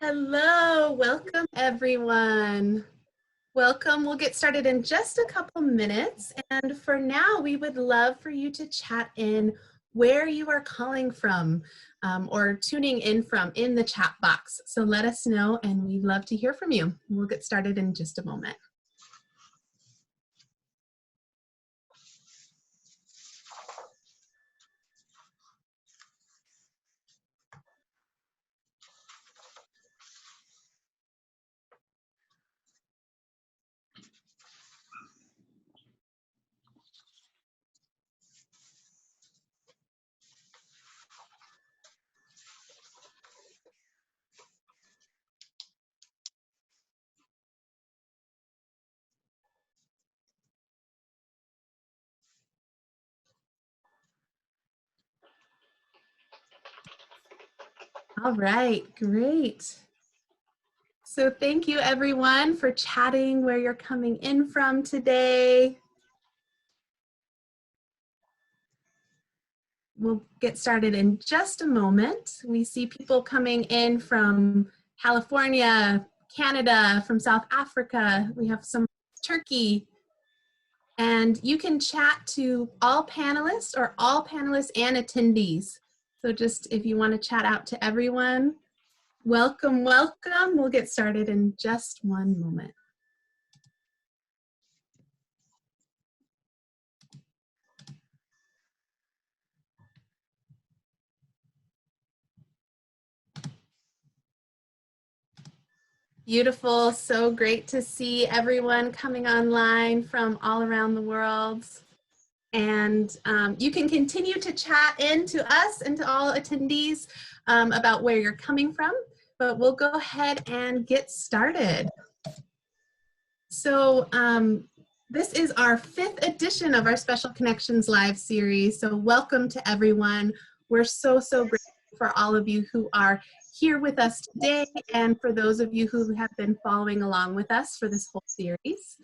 Hello, welcome everyone. Welcome. We'll get started in just a couple minutes. And for now, we would love for you to chat in where you are calling from or tuning in from in the chat box. So let us know, and we'd love to hear from you. We'll get started in just a moment. All right, great. So thank you everyone for chatting where you're coming in from today. We'll get started in just a moment. We see people coming in from California, Canada, from South Africa. We have some Turkey. And you can chat to all panelists or all panelists and attendees. So just if you want to chat out to everyone, welcome, welcome. We'll get started in just one moment. Beautiful, so great to see everyone coming online from all around the world. And you can continue to chat in to us and to all attendees about where you're coming from, but we'll go ahead and get started. So this is our 5th edition of our Special Connections Live series. So welcome to everyone. We're so grateful for all of you who are here with us today, and for those of you who have been following along with us for this whole series.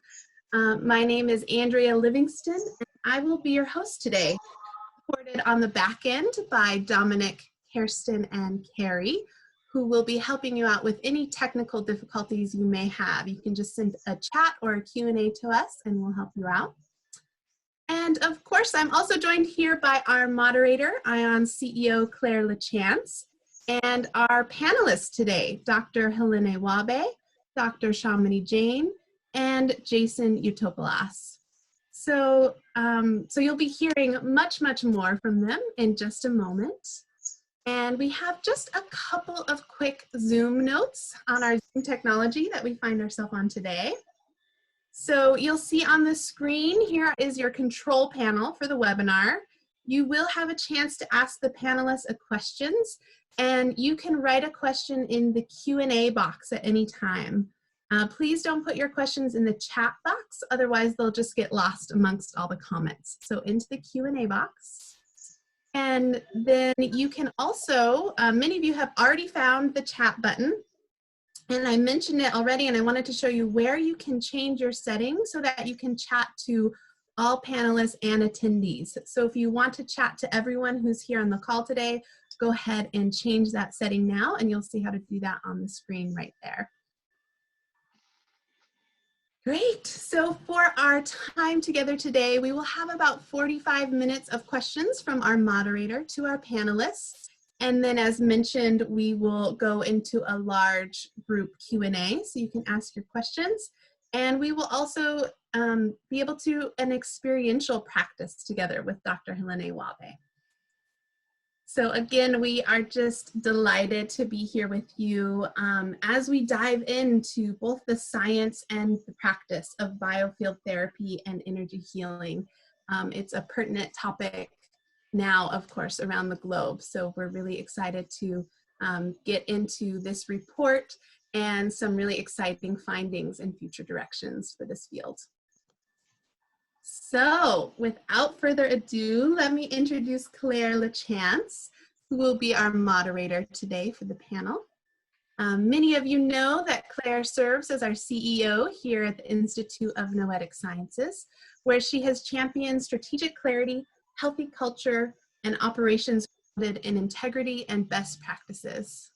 My name is Andrea Livingston, and I will be your host today, supported on the back end by Dominic, Kirsten, and Carrie, who will be helping you out with any technical difficulties you may have. You can just send a chat or a Q&A to us, and we'll help you out. And of course, I'm also joined here by our moderator, IONS CEO Claire LaChance, and our panelists today, Dr. Helané Wahbeh, Dr. Shamini Jain, and Jason Yotopoulos. So you'll be hearing much more from them in just a moment. And we have just a couple of quick Zoom notes on our Zoom technology that we find ourselves on today. So you'll see on the screen, here is your control panel for the webinar. You will have a chance to ask the panelists questions, and you can write a question in the Q&A box at any time. Please don't put your questions in the chat box, otherwise they'll just get lost amongst all the comments. So into the Q&A box. And then you can also, many of you have already found the chat button, and I mentioned it already, and I wanted to show you where you can change your settings so that you can chat to all panelists and attendees. So if you want to chat to everyone who's here on the call today, go ahead and change that setting now, and you'll see how to do that on the screen right there. Great, so for our time together today, we will have about 45 minutes of questions from our moderator to our panelists. And then as mentioned, we will go into a large group Q&A, so you can ask your questions. And we will also be able to an experiential practice together with Dr. Helané Wahbeh. So again, we are just delighted to be here with you as we dive into both the science and the practice of biofield therapy and energy healing. It's a pertinent topic now, of course, around the globe. So we're really excited to get into this report and some really exciting findings and future directions for this field. So without further ado, let me introduce Claire LaChance, who will be our moderator today for the panel. Many of you know that Claire serves as our CEO here at the Institute of Noetic Sciences, where she has championed strategic clarity, healthy culture, and operations rooted in integrity and best practices.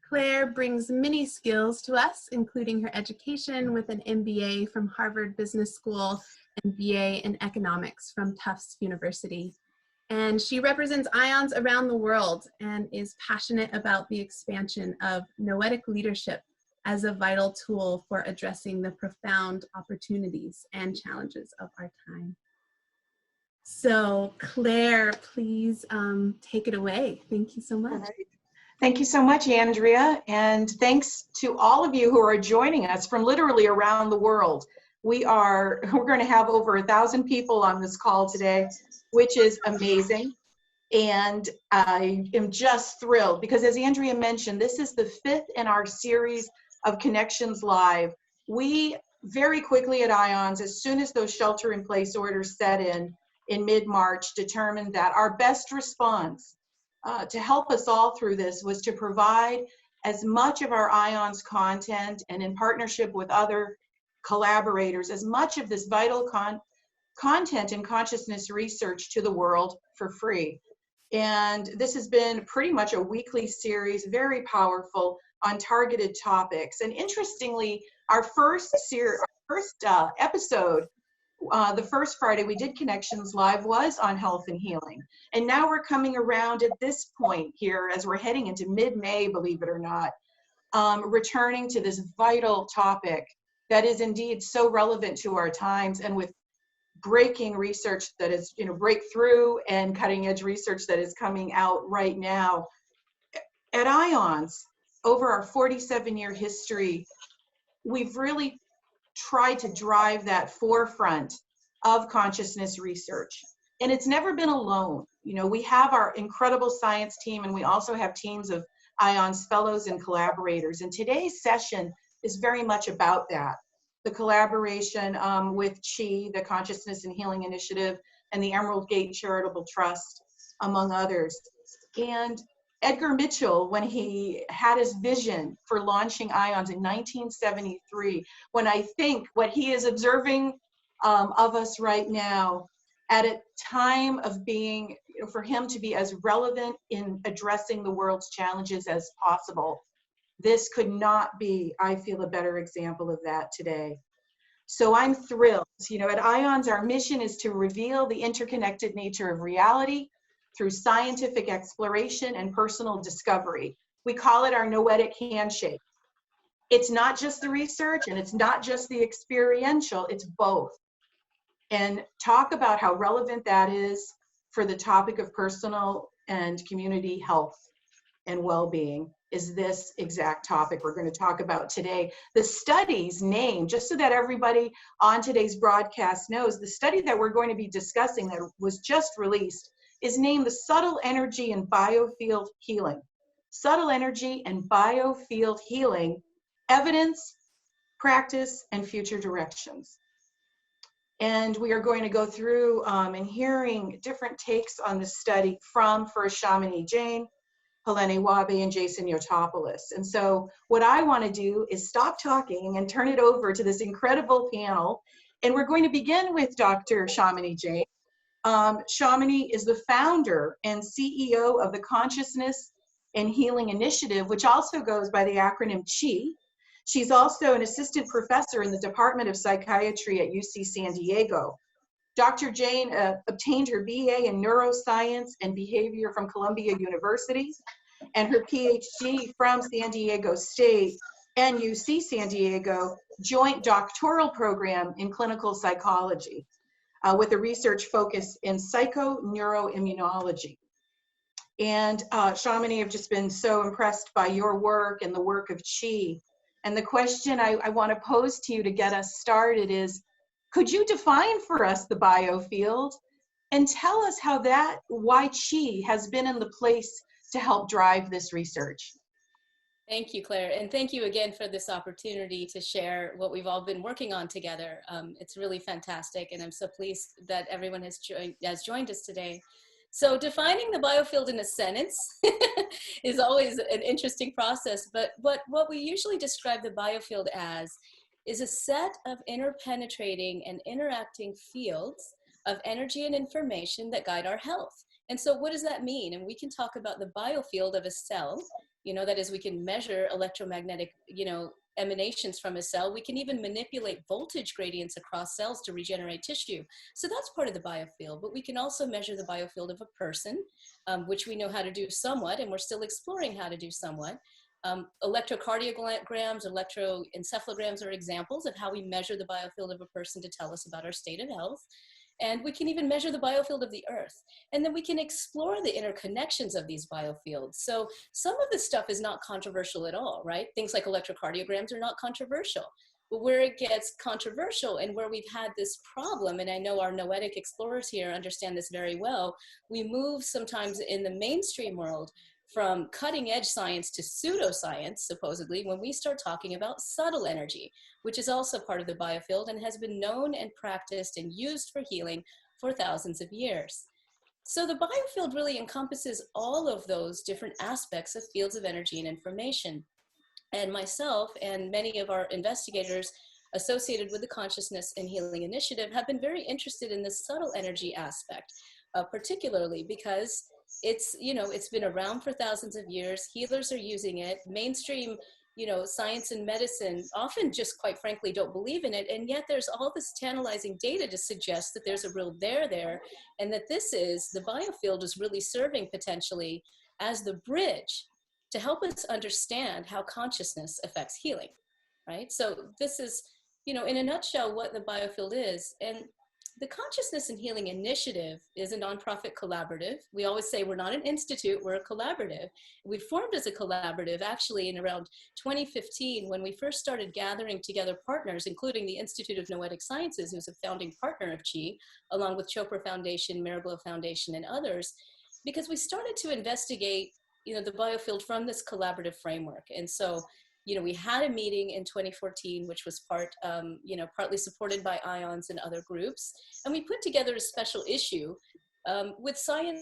Claire brings many skills to us, including her education with an MBA from Harvard Business School and BA in economics from Tufts University. And she represents IONS around the world and is passionate about the expansion of Noetic leadership as a vital tool for addressing the profound opportunities and challenges of our time. So Claire, please take it away. Thank you so much. All right. Thank you so much, Andrea, and thanks to all of you who are joining us from literally around the world. We're going to have over 1,000 people on this call today, which is amazing. And I am just thrilled because, as Andrea mentioned, this is the 5th in our series of Connections Live. We very quickly at IONS, as soon as those shelter-in-place orders set in mid-March, determined that our best response to help us all through this was to provide as much of our IONS content, and in partnership with other collaborators, as much of this vital content and consciousness research to the world for free. And this has been pretty much a weekly series, very powerful, on targeted topics. And interestingly, our first episode, the first Friday we did Connections Live, was on health and healing. And now we're coming around at this point here as we're heading into mid-May, believe it or not, returning to this vital topic that is indeed so relevant to our times, and with breaking research that is, breakthrough and cutting edge research that is coming out right now. At IONS, over our 47-year history, we've really tried to drive that forefront of consciousness research. And it's never been alone. We have our incredible science team, and we also have teams of IONS fellows and collaborators. And today's session is very much about that. The collaboration with CHI, the Consciousness and Healing Initiative, and the Emerald Gate Charitable Trust, among others. And Edgar Mitchell, when he had his vision for launching IONS in 1973, when I think what he is observing of us right now, at a time of being, for him to be as relevant in addressing the world's challenges as possible, this could not be, I feel, a better example of that today. So I'm thrilled. At IONS, our mission is to reveal the interconnected nature of reality through scientific exploration and personal discovery. We call it our Noetic handshake. It's not just the research and it's not just the experiential, it's both. And talk about how relevant that is for the topic of personal and community health and well-being is this exact topic we're going to talk about today. The study's name, just so that everybody on today's broadcast knows, the study that we're going to be discussing that was just released is named the Subtle Energy and Biofield Healing. Subtle Energy and Biofield Healing, Evidence, Practice, and Future Directions. And we are going to go through and hearing different takes on the study from first Shamini Jain, Helané Wahbeh, and Jason Yotopoulos. And so what I want to do is stop talking and turn it over to this incredible panel. And we're going to begin with Dr. Shamini Jain. Shamini is the founder and CEO of the Consciousness and Healing Initiative, which also goes by the acronym CHI. She's also an assistant professor in the Department of Psychiatry at UC San Diego. Dr. Jain obtained her BA in Neuroscience and Behavior from Columbia University and her PhD from San Diego State and UC San Diego joint doctoral program in clinical psychology with a research focus in psychoneuroimmunology. And Shamini, I've just been so impressed by your work and the work of CHI. And the question I want to pose to you to get us started is, could you define for us the biofield and tell us why CHI has been in the place to help drive this research? Thank you, Claire. And thank you again for this opportunity to share what we've all been working on together. It's really fantastic. And I'm so pleased that everyone has joined us today. So defining the biofield in a sentence is always an interesting process, but what we usually describe the biofield as is a set of interpenetrating and interacting fields of energy and information that guide our health. And so what does that mean? And we can talk about the biofield of a cell, You know, that is, we can measure electromagnetic, you know, emanations from a cell. We can even manipulate voltage gradients across cells to regenerate tissue. So that's part of the biofield, but we can also measure the biofield of a person, which we know how to do somewhat, and we're still exploring how to do somewhat. Electrocardiograms, electroencephalograms are examples of how we measure the biofield of a person to tell us about our state of health. And we can even measure the biofield of the earth. And then we can explore the interconnections of these biofields. So some of this stuff is not controversial at all, right? Things like electrocardiograms are not controversial. But where it gets controversial and where we've had this problem, and I know our Noetic explorers here understand this very well, we move sometimes in the mainstream world from cutting edge science to pseudoscience, supposedly, when we start talking about subtle energy, which is also part of the biofield and has been known and practiced and used for healing for thousands of years. So the biofield really encompasses all of those different aspects of fields of energy and information. And myself and many of our investigators associated with the Consciousness and Healing Initiative have been very interested in this subtle energy aspect, particularly because it's, you know, it's been around for thousands of years. Healers are using it. Mainstream, you know, science and medicine often just, quite frankly, don't believe in it. And yet there's all this tantalizing data to suggest that there's a real there, and that this is, the biofield is really serving potentially as the bridge to help us understand how consciousness affects healing, right? So this is, you know, in a nutshell, what the biofield is. And the Consciousness and Healing Initiative is a nonprofit collaborative. We always say we're not an institute, we're a collaborative. We formed as a collaborative actually in around 2015 when we first started gathering together partners, including the Institute of Noetic Sciences, who's a founding partner of Chi, along with Chopra Foundation, Mariglo Foundation, and others, because we started to investigate, you know, the biofield from this collaborative framework. And so, you know, we had a meeting in 2014, which was you know, partly supported by IONS and other groups. And we put together a special issue with science.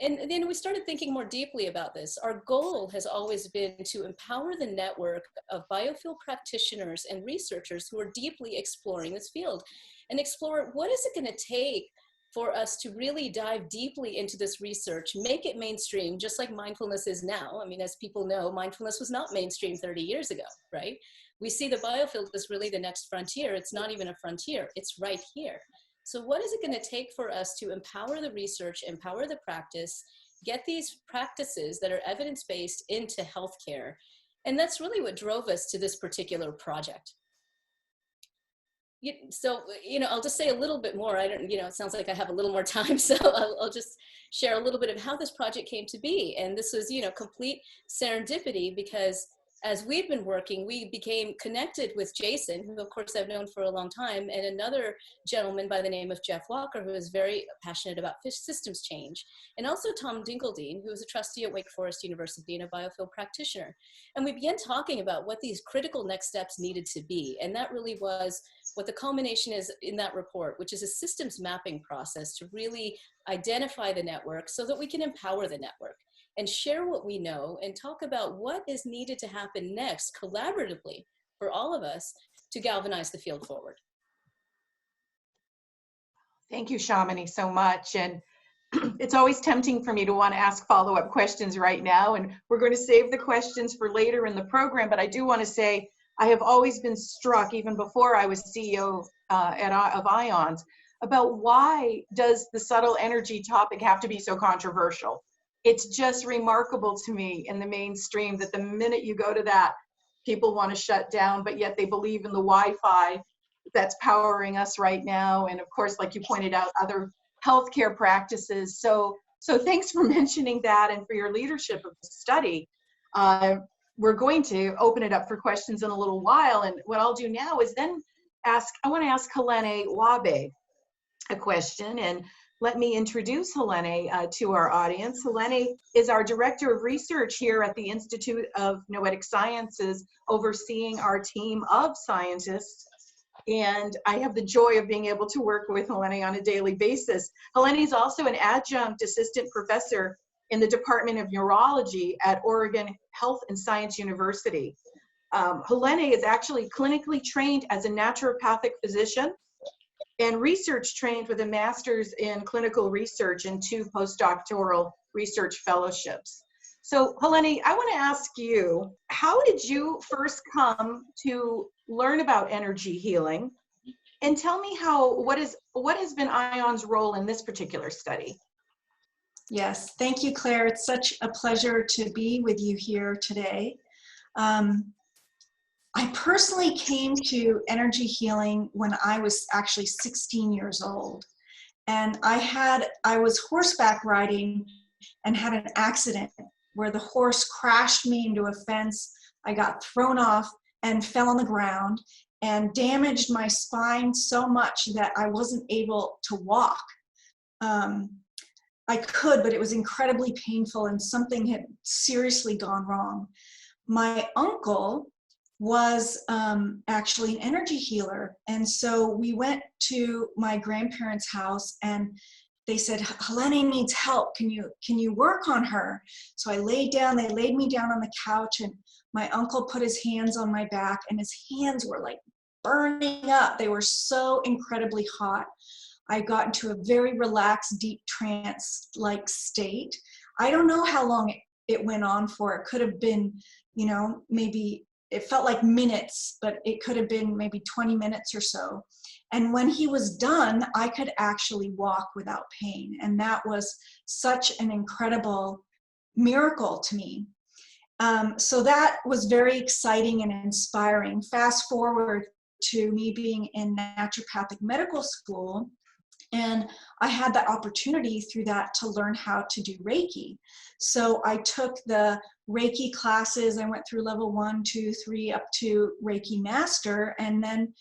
And then we started thinking more deeply about this. Our goal has always been to empower the network of biofield practitioners and researchers who are deeply exploring this field and explore what is it going to take for us to really dive deeply into this research, make it mainstream, just like mindfulness is now. I mean, as people know, mindfulness was not mainstream 30 years ago, right? We see the biofield as really the next frontier. It's not even a frontier, it's right here. So what is it going to take for us to empower the research, empower the practice, get these practices that are evidence-based into healthcare? And that's really what drove us to this particular project. So, you know, I'll just say a little bit more. I don't, you know, it sounds like I have a little more time, so I'll just share a little bit of how this project came to be. And this was, you know, complete serendipity, because as we've been working, we became connected with Jason, who of course I've known for a long time, and another gentleman by the name of Jeff Walker, who is very passionate about systems change, and also Tom Dinkeldine, who is a trustee at Wake Forest University and a biofield practitioner. And we began talking about what these critical next steps needed to be. And that really was what the culmination is in that report, which is a systems mapping process to really identify the network so that we can empower the network and share what we know and talk about what is needed to happen next collaboratively for all of us to galvanize the field forward. Thank you, Shamini, so much. And it's always tempting for me to want to ask follow-up questions right now, and we're going to save the questions for later in the program, but I do want to say I have always been struck, even before I was CEO of IONS, about why does the subtle energy topic have to be so controversial? It's just remarkable to me in the mainstream that the minute you go to that, people want to shut down, but yet they believe in the Wi-Fi that's powering us right now. And of course, like you pointed out, other healthcare practices. So thanks for mentioning that and for your leadership of the study. We're going to open it up for questions in a little while. And what I'll do now is then I want to ask Helané Wahbeh a question. And let me introduce Helané to our audience. Helané is our Director of Research here at the Institute of Noetic Sciences, overseeing our team of scientists. And I have the joy of being able to work with Helané on a daily basis. Helané is also an adjunct assistant professor in the Department of Neurology at Oregon Health and Science University. Helané is actually clinically trained as a naturopathic physician and research trained with a master's in clinical research and 2 postdoctoral research fellowships. So Helané, I want to ask you, how did you first come to learn about energy healing? And tell me what has been ION's role in this particular study? Yes, thank you, Claire. It's such a pleasure to be with you here today. I personally came to energy healing when I was actually 16 years old. And I was horseback riding and had an accident where the horse crashed me into a fence. I got thrown off and fell on the ground and damaged my spine so much that I wasn't able to walk. I could, but it was incredibly painful and something had seriously gone wrong. My uncle was actually an energy healer. And so we went to my grandparents' house and they said, Helané needs help. Can you work on her? So I laid down, they laid me down on the couch and my uncle put his hands on my back and his hands were like burning up. They were so incredibly hot. I got into a very relaxed, deep trance-like state. I don't know how long it went on for. It could have been, maybe it felt like minutes, but it could have been maybe 20 minutes or so. And when he was done, I could actually walk without pain. And that was such an incredible miracle to me. So that was very exciting and inspiring. Fast forward to me being in naturopathic medical school, and I had the opportunity through that to learn how to do Reiki. So I took the Reiki classes. I went through level 1, 2, 3, up to Reiki Master, and then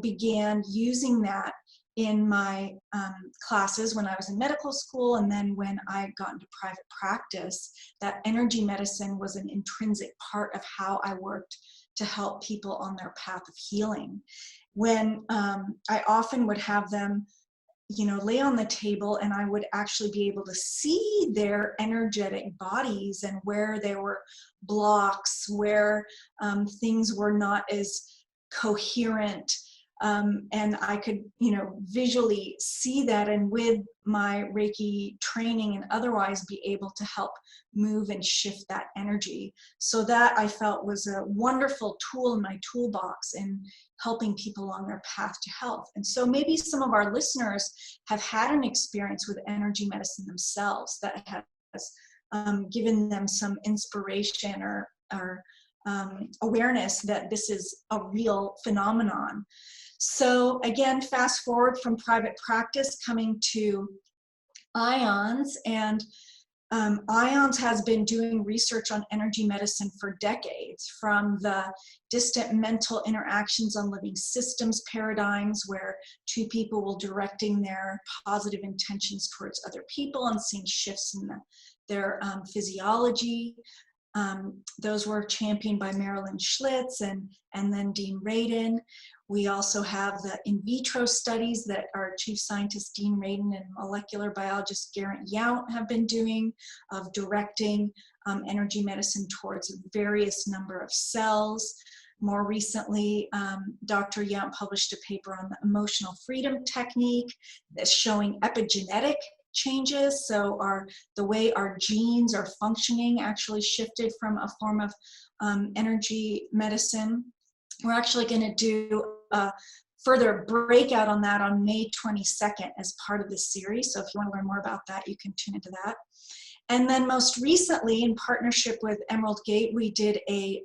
began using that in my classes when I was in medical school. And then when I got into private practice, that energy medicine was an intrinsic part of how I worked to help people on their path of healing. When I often would have them lay on the table, and I would actually be able to see their energetic bodies and where there were blocks, where things were not as coherent. And I could, visually see that, and with my Reiki training and otherwise be able to help move and shift that energy. So that I felt was a wonderful tool in my toolbox in helping people on their path to health. And so maybe some of our listeners have had an experience with energy medicine themselves that has given them some inspiration or awareness that this is a real phenomenon. So again, fast forward from private practice coming to IONS, and IONS has been doing research on energy medicine for decades, from the distant mental interactions on living systems paradigms where two people will directing their positive intentions towards other people and seeing shifts in their physiology. Those were championed by Marilyn Schlitz and then Dean Radin. We also have the in vitro studies that our chief scientist Dean Radin and molecular biologist Geraint Yount have been doing, of directing energy medicine towards a various number of cells. More recently, Dr. Yount published a paper on the emotional freedom technique that's showing epigenetic changes. So the way our genes are functioning actually shifted from a form of energy medicine. We're actually going to do a further breakout on that on May 22nd as part of this series. So if you want to learn more about that, you can tune into that. And then most recently, in partnership with Emerald Gate, we did a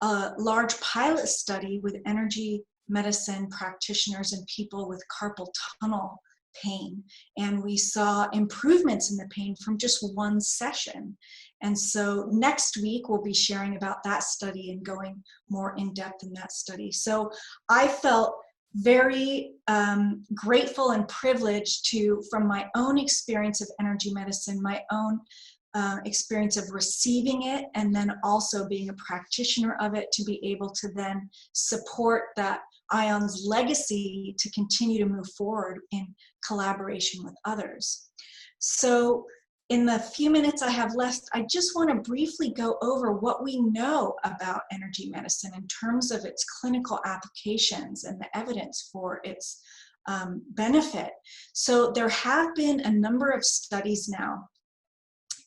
large pilot study with energy medicine practitioners and people with carpal tunnel pain. And we saw improvements in the pain from just one session. And so next week we'll be sharing about that study and going more in depth in that study. So I felt very grateful and privileged from my own experience of energy medicine, my own experience of receiving it, and then also being a practitioner of it, to be able to then support that IONS legacy to continue to move forward in collaboration with others. So in the few minutes I have left, I just want to briefly go over what we know about energy medicine in terms of its clinical applications and the evidence for its benefit. So there have been a number of studies now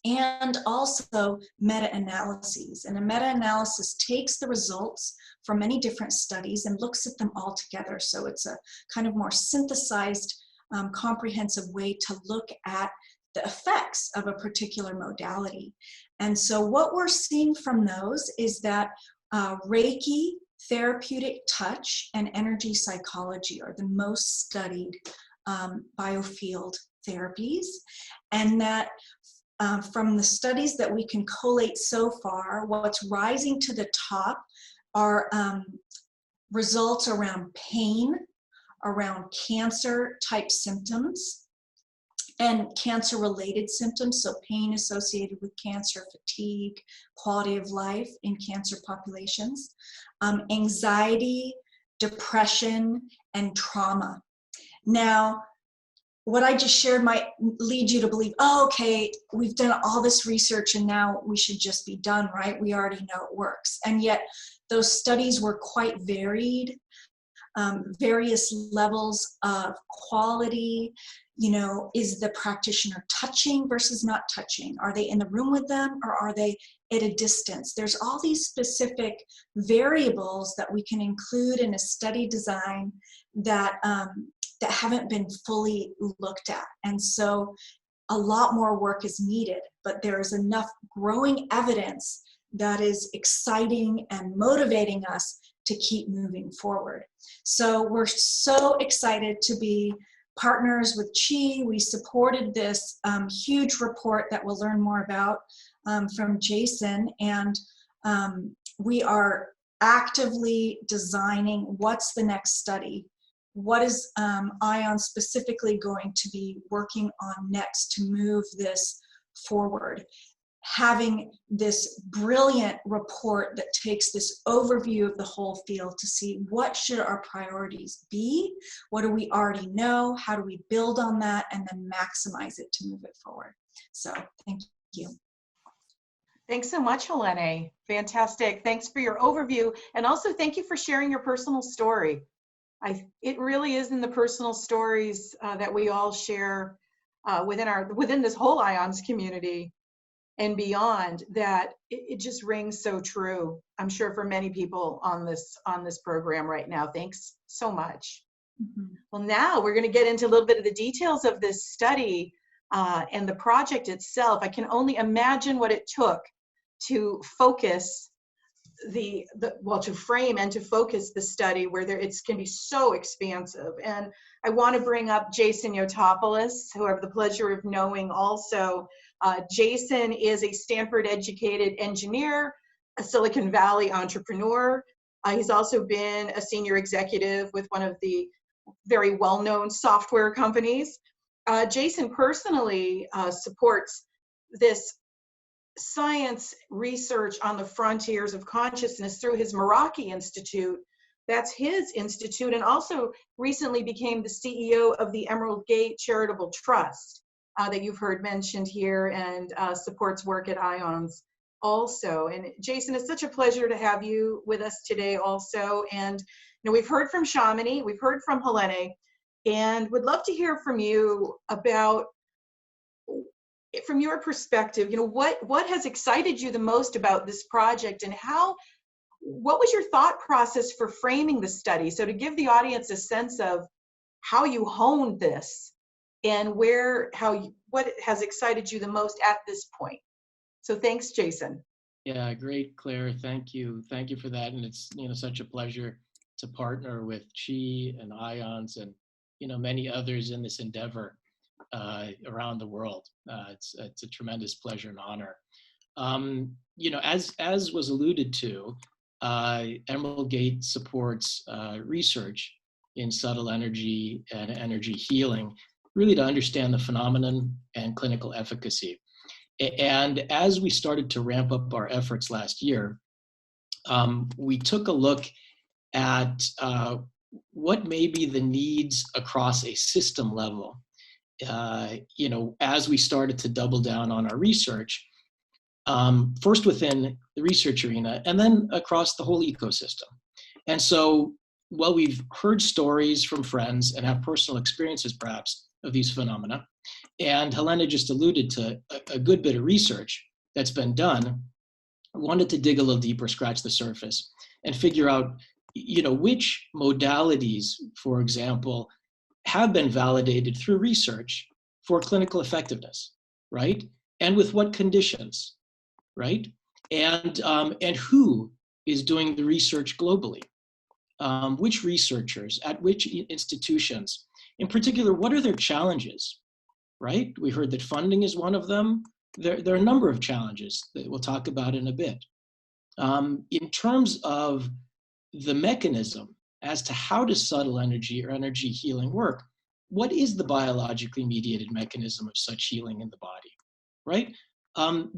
and also meta-analyses. And a meta-analysis takes the results from many different studies and looks at them all together. So it's a kind of more synthesized, comprehensive way to look at the effects of a particular modality. And so what we're seeing from those is that Reiki, therapeutic touch, and energy psychology are the most studied biofield therapies, and that from the studies that we can collate so far, what's rising to the top are results around pain, around cancer type symptoms, and cancer related symptoms, so pain associated with cancer, fatigue, quality of life in cancer populations, anxiety, depression, and trauma. Now, what I just shared might lead you to believe, oh, okay, we've done all this research and now we should just be done, right? We already know it works. And yet those studies were quite varied, various levels of quality. You know, is the practitioner touching versus not touching? Are they in the room with them, or are they at a distance? There's all these specific variables that we can include in a study design that that haven't been fully looked at. And so a lot more work is needed, but there is enough growing evidence that is exciting and motivating us to keep moving forward. So we're so excited to be partners with Chi. We supported this huge report that we'll learn more about from Jason, and we are actively designing what's the next study. What is ION specifically going to be working on next to move this forward? Having this brilliant report that takes this overview of the whole field to see what should our priorities be, what do we already know, how do we build on that, and then maximize it to move it forward. So thank you. Thanks so much, Helané. Fantastic. Thanks for your overview. And also thank you for sharing your personal story. It really is in the personal stories that we all share within this whole IONS community and beyond that it just rings so true. I'm sure for many people on this program right now. Thanks so much. Mm-hmm. Well, now we're going to get into a little bit of the details of this study and the project itself. I can only imagine what it took to focus to frame and to focus the study where it can be so expansive. And I want to bring up Jason Yotopoulos, who I have the pleasure of knowing also. Jason is a Stanford educated engineer, a Silicon Valley entrepreneur. He's also been a senior executive with one of the very well-known software companies. Jason personally supports this science research on the frontiers of consciousness through his Meraki Institute. That's his institute, and also recently became the CEO of the Emerald Gate Charitable Trust that you've heard mentioned here, and supports work at IONS also. And Jason, it's such a pleasure to have you with us today also. And you know, we've heard from Shamini, we've heard from Helané, and would love to hear from you about, from your perspective, you know, what has excited you the most about this project, and what was your thought process for framing the study? So to give the audience a sense of how you honed this and what has excited you the most at this point. So thanks, Jason. Yeah, great, Claire. Thank you. Thank you for that. And it's, you know, such a pleasure to partner with Chi and IONS and, you know, many others in this endeavor around the world. It's a tremendous pleasure and honor. You know, as was alluded to, Emerald Gate supports research in subtle energy and energy healing, really to understand the phenomenon and clinical efficacy. And as we started to ramp up our efforts last year, we took a look at what may be the needs across a system level. You know, as we started to double down on our research, first within the research arena and then across the whole ecosystem. And so while we've heard stories from friends and have personal experiences perhaps of these phenomena, And Helané just alluded to a good bit of research that's been done. I wanted to dig a little deeper, scratch the surface, and figure out, which modalities, for example, have been validated through research for clinical effectiveness, right? And with what conditions, right? And who is doing the research globally? Which researchers at which institutions? In particular, what are their challenges, right? We heard that funding is one of them. There are a number of challenges that we'll talk about in a bit. In terms of the mechanism as to how does subtle energy or energy healing work, what is the biologically mediated mechanism of such healing in the body, right?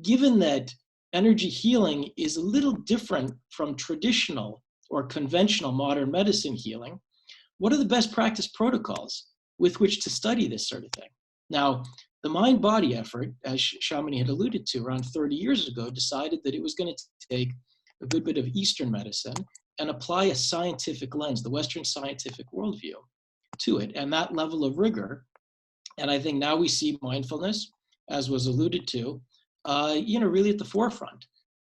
Given that energy healing is a little different from traditional or conventional modern medicine healing, what are the best practice protocols with which to study this sort of thing? Now, the mind-body effort, as Shamini had alluded to around 30 years ago, decided that it was going to take a good bit of Eastern medicine and apply a scientific lens, the Western scientific worldview, to it, and that level of rigor. And I think now we see mindfulness, as was alluded to, really at the forefront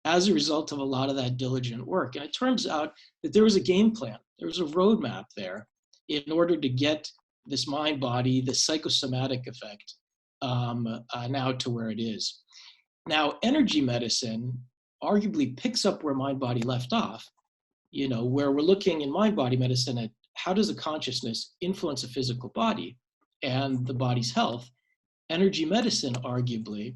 as a result of a lot of that diligent work. And it turns out that there was a game plan, there was a roadmap there in order to get this mind-body, this psychosomatic effect now to where it is. Now, energy medicine arguably picks up where mind-body left off, where we're looking in mind-body medicine at how does a consciousness influence a physical body and the body's health. Energy medicine, arguably,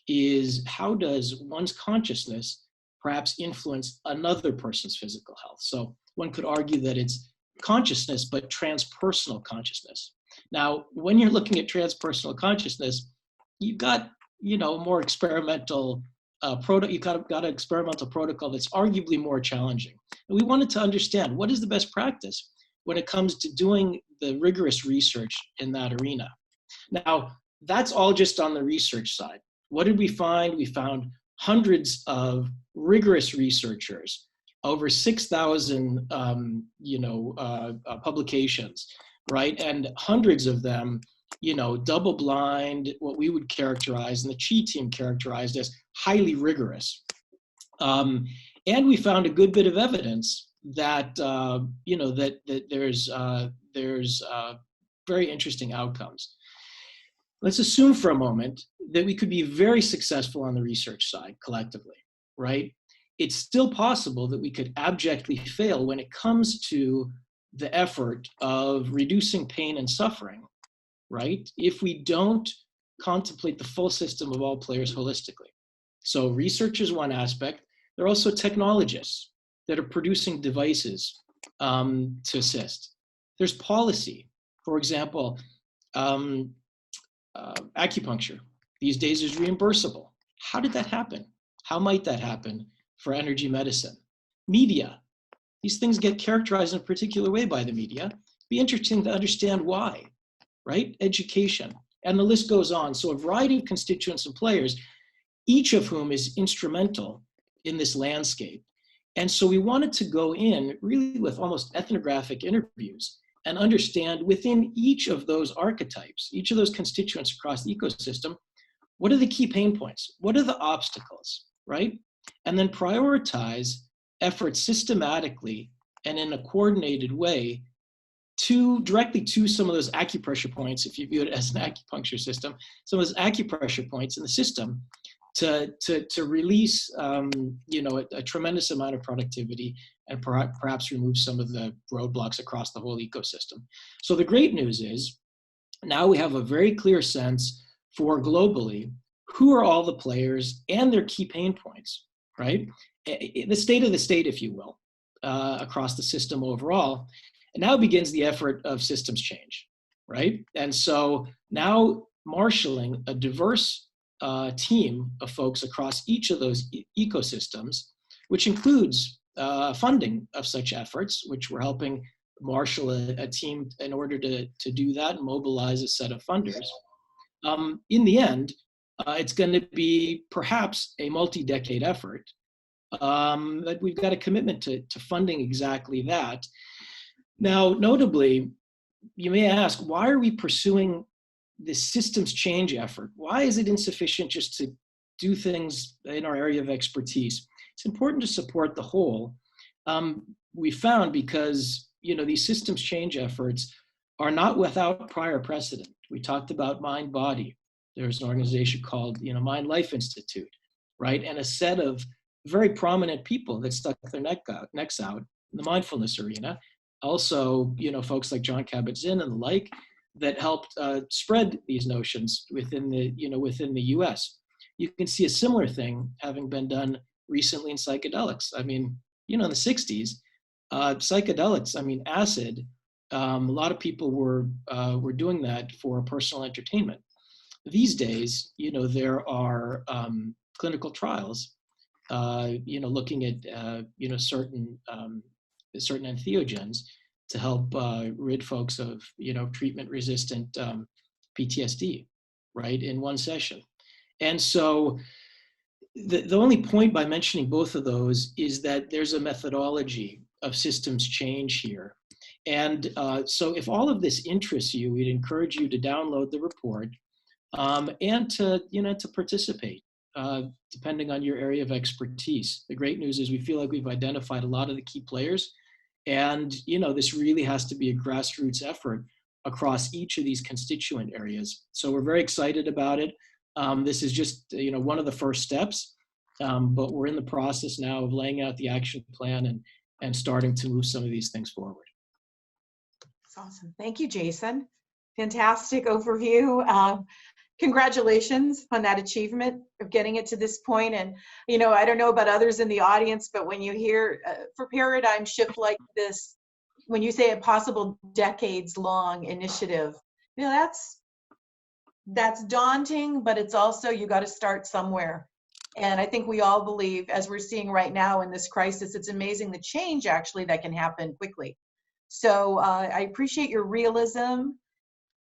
is how does one's consciousness perhaps influence another person's physical health. So one could argue that it's consciousness, but transpersonal consciousness. Now, when you're looking at transpersonal consciousness, you've got, more experimental you've got an experimental protocol that's arguably more challenging. And we wanted to understand what is the best practice when it comes to doing the rigorous research in that arena. Now, that's all just on the research side. What did we find? We found hundreds of rigorous researchers, over 6,000 publications, right? And hundreds of them, double-blind, what we would characterize, and the CHI team characterized as highly rigorous. And we found a good bit of evidence that, that there's very interesting outcomes. Let's assume for a moment that we could be very successful on the research side collectively, right? It's still possible that we could abjectly fail when it comes to the effort of reducing pain and suffering, right? If we don't contemplate the full system of all players holistically. So research is one aspect. There are also technologists that are producing devices to assist. There's policy. For example, acupuncture these days is reimbursable. How did that happen? How might that happen for energy medicine? Media. These things get characterized in a particular way by the media. It'd be interesting to understand why, right? Education, and the list goes on. So a variety of constituents and players, each of whom is instrumental in this landscape. And so we wanted to go in really with almost ethnographic interviews and understand within each of those archetypes, each of those constituents across the ecosystem, what are the key pain points? What are the obstacles, right? And then prioritize efforts systematically and in a coordinated way directly to some of those acupressure points, if you view it as an acupuncture system, some of those acupressure points in the system to release a tremendous amount of productivity and perhaps remove some of the roadblocks across the whole ecosystem. So the great news is now we have a very clear sense for globally who are all the players and their key pain points, right? The state of the state, if you will, across the system overall. And now begins the effort of systems change, right? And so now marshaling a diverse team of folks across each of those ecosystems, which includes funding of such efforts, which we're helping marshal a team in order to do that and mobilize a set of funders. In the end, it's going to be perhaps a multi-decade effort, but we've got a commitment to funding exactly that. Now, notably, you may ask, why are we pursuing this systems change effort, why is it insufficient just to do things in our area of expertise? It's important to support the whole. We found because, these systems change efforts are not without prior precedent. We talked about mind body. There's an organization called, Mind Life Institute, right? And a set of very prominent people that stuck their necks out in the mindfulness arena. Also, folks like John Kabat-Zinn and the like that helped spread these notions within the US. You can see a similar thing having been done recently in psychedelics. I mean, in the 60s, psychedelics, acid, a lot of people were doing that for personal entertainment. These days, there are clinical trials, looking at, certain entheogens to help rid folks of, treatment-resistant PTSD, right, in one session. And so the only point by mentioning both of those is that there's a methodology of systems change here. And so if all of this interests you, we'd encourage you to download the report and to participate, depending on your area of expertise. The great news is we feel like we've identified a lot of the key players, and this really has to be a grassroots effort across each of these constituent areas. So we're very excited about it. This is just one of the first steps, but we're in the process now of laying out the action plan and starting to move some of these things forward. That's awesome. Thank you, Jason. Fantastic overview. Congratulations on that achievement of getting it to this point. And, I don't know about others in the audience, but when you hear for paradigm shift like this, when you say a possible decades-long initiative, that's daunting, but it's also, you got to start somewhere. And I think we all believe, as we're seeing right now in this crisis, it's amazing the change actually that can happen quickly. So I appreciate your realism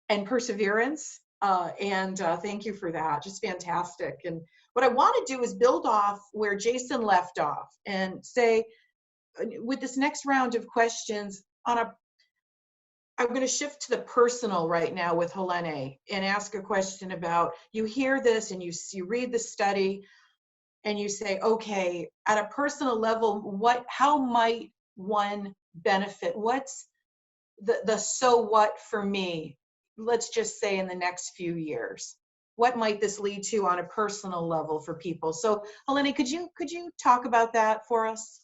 and perseverance. And thank you for that. Just fantastic. And what I want to do is build off where Jason left off and say, with this next round of questions, I'm going to shift to the personal right now with Helané and ask a question about, you hear this and you read the study and you say, okay, at a personal level, how might one benefit? What's the so what for me? Let's just say in the next few years. What might this lead to on a personal level for people? So Helané, could you talk about that for us?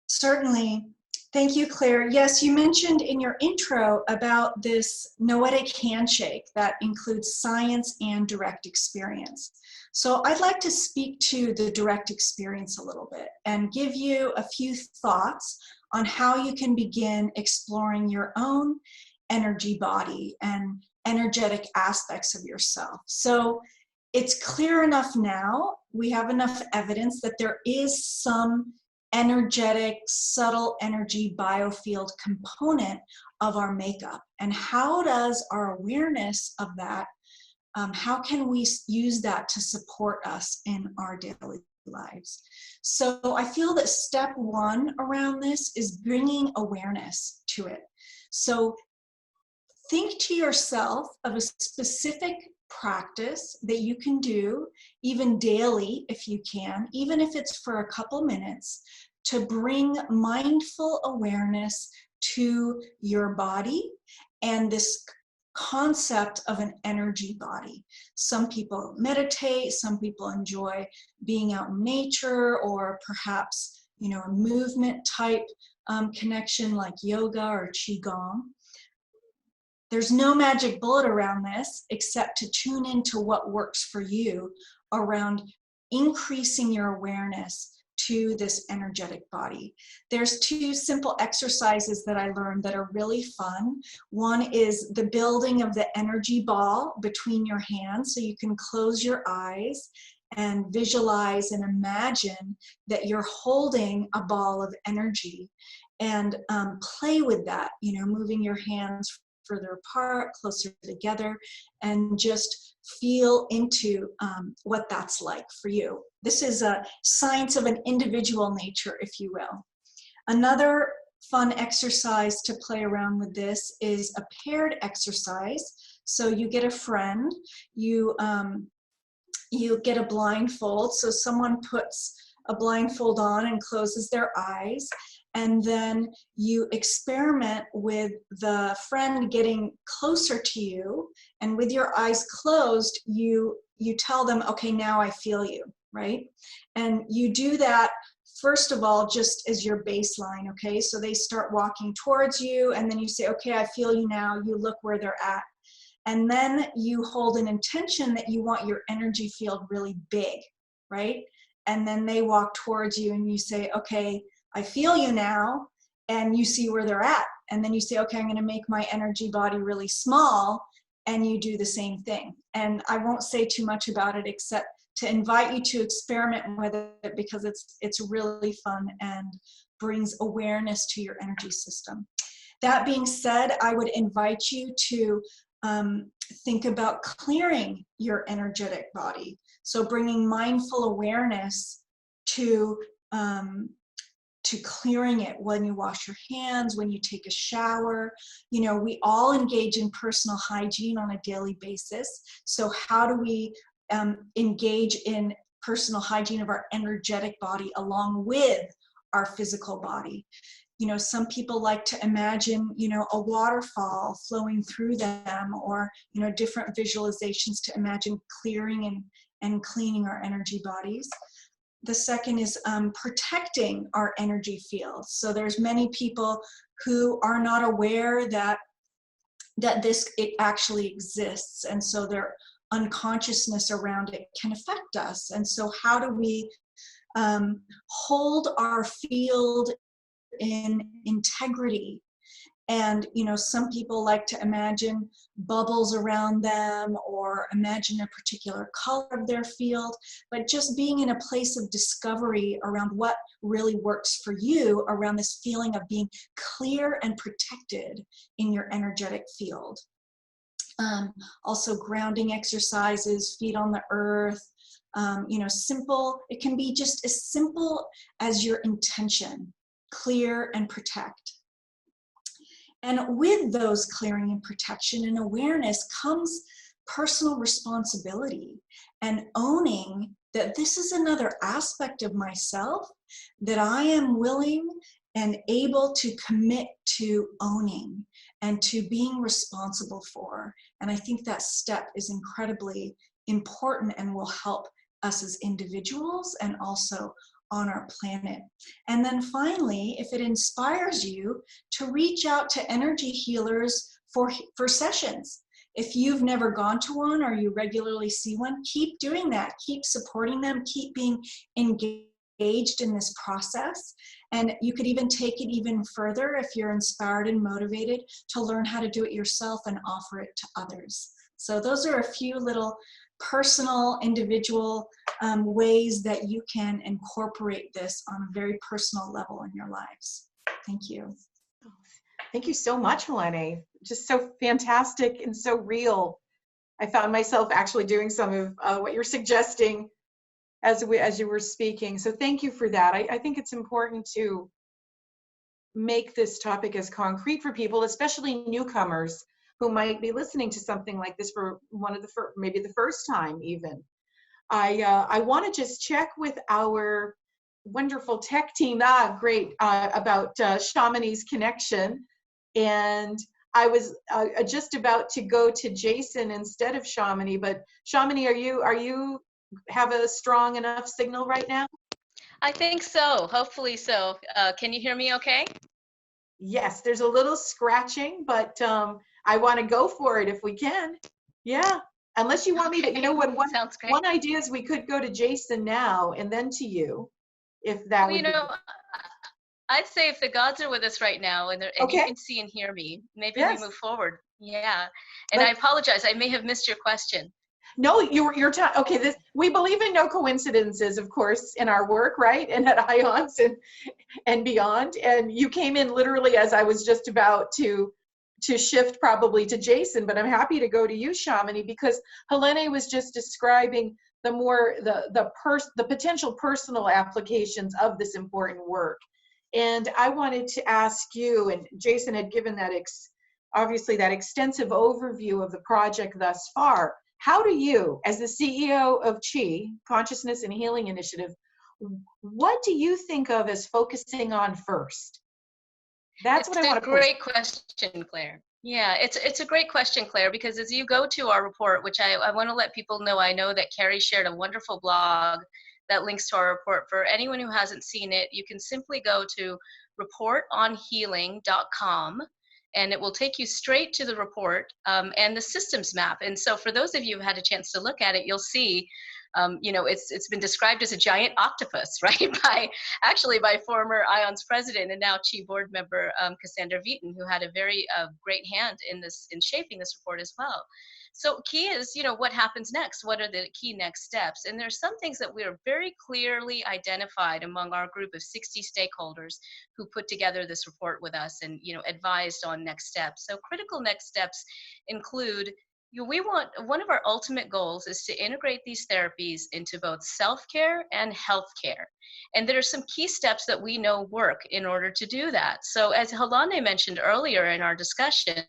Certainly. Thank you, Claire. Yes, you mentioned in your intro about this Noetic handshake that includes science and direct experience. So I'd like to speak to the direct experience a little bit and give you a few thoughts on how you can begin exploring your own energy body and energetic aspects of yourself. So it's clear enough now, we have enough evidence that there is some energetic, subtle energy biofield component of our makeup. And how does our awareness of that, how can we use that to support us in our daily lives? So I feel that step one around this is bringing awareness to it. So think to yourself of a specific practice that you can do, even daily if you can, even if it's for a couple minutes, to bring mindful awareness to your body and this concept of an energy body. Some people meditate, some people enjoy being out in nature, or perhaps, a movement type connection like yoga or qigong. There's no magic bullet around this except to tune into what works for you around increasing your awareness to this energetic body. There's two simple exercises that I learned that are really fun. One is the building of the energy ball between your hands, so you can close your eyes and visualize and imagine that you're holding a ball of energy, and play with that, moving your hands further apart, closer together, and just feel into what that's like for you. This is a science of an individual nature, if you will. Another fun exercise to play around with this is a paired exercise. So you get a friend, you get a blindfold. So someone puts a blindfold on and closes their eyes, and then you experiment with the friend getting closer to you, and with your eyes closed, you tell them, okay, now I feel you, right? And you do that first of all just as your baseline, okay? So they start walking towards you, and then you say, okay, I feel you now. You look where they're at. And then you hold an intention that you want your energy field really big, right? And then they walk towards you and you say, okay, I feel you now. And you see where they're at. And then you say, okay, I'm going to make my energy body really small. And you do the same thing. And I won't say too much about it except to invite you to experiment with it, because it's really fun and brings awareness to your energy system. That being said, I would invite you to think about clearing your energetic body. So bringing mindful awareness to clearing it when you wash your hands, when you take a shower. You know, we all engage in personal hygiene on a daily basis. So how do we engage in personal hygiene of our energetic body along with our physical body? You know, some people like to imagine, you know, a waterfall flowing through them, or, you know, different visualizations to imagine clearing and cleaning our energy bodies. The second is protecting our energy field. So there's many people who are not aware that it actually exists. And so their unconsciousness around it can affect us. And so how do we hold our field in integrity? And, you know, some people like to imagine bubbles around them or imagine a particular color of their field, but just being in a place of discovery around what really works for you around this feeling of being clear and protected in your energetic field. Also grounding exercises, feet on the earth, you know, simple. It can be just as simple as your intention, clear and protect. And with those clearing and protection and awareness comes personal responsibility and owning that this is another aspect of myself that I am willing and able to commit to owning and to being responsible for. And I think that step is incredibly important and will help us as individuals and also on our planet. And then finally, if it inspires you to reach out to energy healers for sessions. If you've never gone to one or you regularly see one, keep doing that. Keep supporting them. Keep being engaged in this process. And you could even take it even further if you're inspired and motivated to learn how to do it yourself and offer it to others. So those are a few little personal, individual ways that you can incorporate this on a very personal level in your lives. Thank you. Thank you so much, Helané. Just so fantastic and so real. I found myself actually doing some of what you're suggesting as you were speaking. So thank you for that. I think it's important to make this topic as concrete for people, especially newcomers who might be listening to something like this for maybe the first time even. I want to just check with our wonderful tech team. Great, about Shamini's connection. And I was just about to go to Jason instead of Shamini, but Shamini, are you have a strong enough signal right now? I think so, hopefully so. Can you hear me okay? Yes, there's a little scratching, but I want to go for it if we can. Yeah, unless you want me to, you know what, Sounds great. one idea is we could go to Jason now and then to you, if that would you know, I'd say if the gods are with us right now and okay. You can see and hear me, maybe Yes. we move forward. Yeah, and I apologize, I may have missed your question. No, you're okay. We believe in no coincidences, of course, in our work, right? And at IONS and beyond. And you came in literally as I was just about to shift probably to Jason, but I'm happy to go to you, Shamini, because Helané was just describing the potential personal applications of this important work. And I wanted to ask you, and Jason had given that obviously that extensive overview of the project thus far. How do you, as the CEO of CHI, Consciousness and Healing Initiative, what do you think of as focusing on first? That's what I want to pose. It's a great question, Claire. Yeah, it's a great question, Claire, because as you go to our report, which I want to let people know, I know that Carrie shared a wonderful blog that links to our report. For anyone who hasn't seen it, you can simply go to reportonhealing.com, and it will take you straight to the report and the systems map. And so for those of you who had a chance to look at it, you'll see, you know, it's been described as a giant octopus, right? by former IONS president and now CHI board member Cassandra Vieten, who had a very great hand in shaping this report as well. So key is, you know, what happens next? What are the key next steps? And there's some things that we are very clearly identified among our group of 60 stakeholders who put together this report with us and, you know, advised on next steps. So critical next steps include, one of our ultimate goals is to integrate these therapies into both self-care and healthcare. And there are some key steps that we know work in order to do that. So as Helané mentioned earlier in our discussion,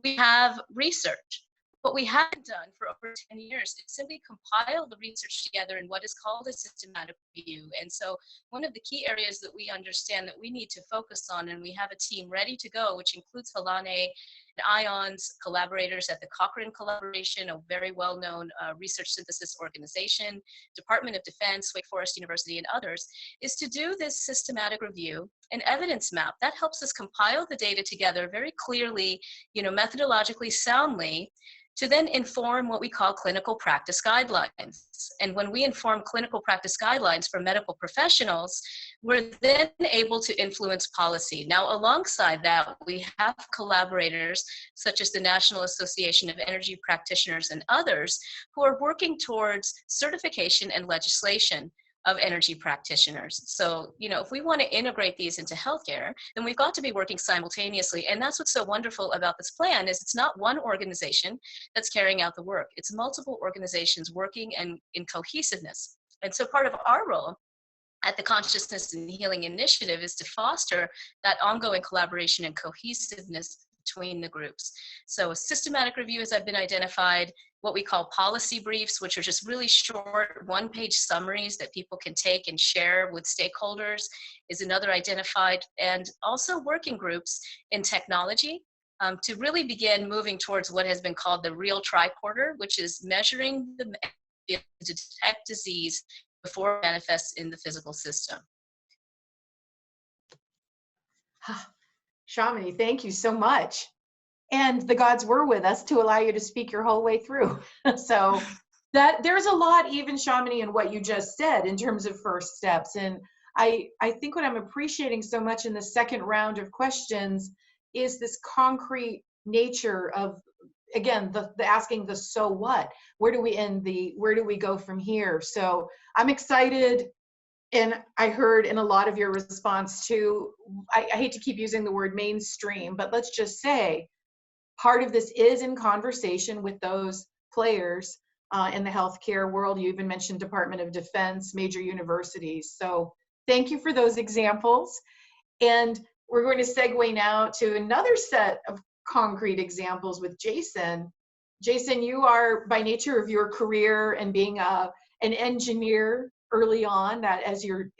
we have research. What we haven't done for over 10 years is simply compile the research together in what is called a systematic review. And so one of the key areas that we understand that we need to focus on, and we have a team ready to go, which includes Helané and IONS collaborators at the Cochrane Collaboration, a very well-known research synthesis organization, Department of Defense, Wake Forest University, and others, is to do this systematic review and evidence map. That helps us compile the data together very clearly, you know, methodologically soundly, to then inform what we call clinical practice guidelines. And when we inform clinical practice guidelines for medical professionals, we're then able to influence policy. Now, alongside that, we have collaborators such as the National Association of Energy Practitioners and others who are working towards certification and legislation of energy practitioners. So, you know, if we want to integrate these into healthcare, then we've got to be working simultaneously. And that's what's so wonderful about this plan, is it's not one organization that's carrying out the work. It's multiple organizations working and in cohesiveness. And so part of our role at the Consciousness and Healing Initiative is to foster that ongoing collaboration and cohesiveness between the groups. So a systematic review has been identified, what we call policy briefs, which are just really short one-page summaries that people can take and share with stakeholders, is another identified, and also working groups in technology to really begin moving towards what has been called the real tricorder, which is measuring the to detect disease before it manifests in the physical system. Shamini, thank you so much. And the gods were with us to allow you to speak your whole way through. So that there's a lot, even Shamini, in what you just said in terms of first steps. And I think what I'm appreciating so much in the second round of questions is this concrete nature of, again, the asking the so what? Where do we end where do we go from here? So I'm excited. And I heard in a lot of your response to, I hate to keep using the word mainstream, but let's just say part of this is in conversation with those players in the healthcare world. You even mentioned Department of Defense, major universities. So thank you for those examples. And we're going to segue now to another set of concrete examples with Jason. Jason, you are, by nature of your career and being an engineer early on, that as your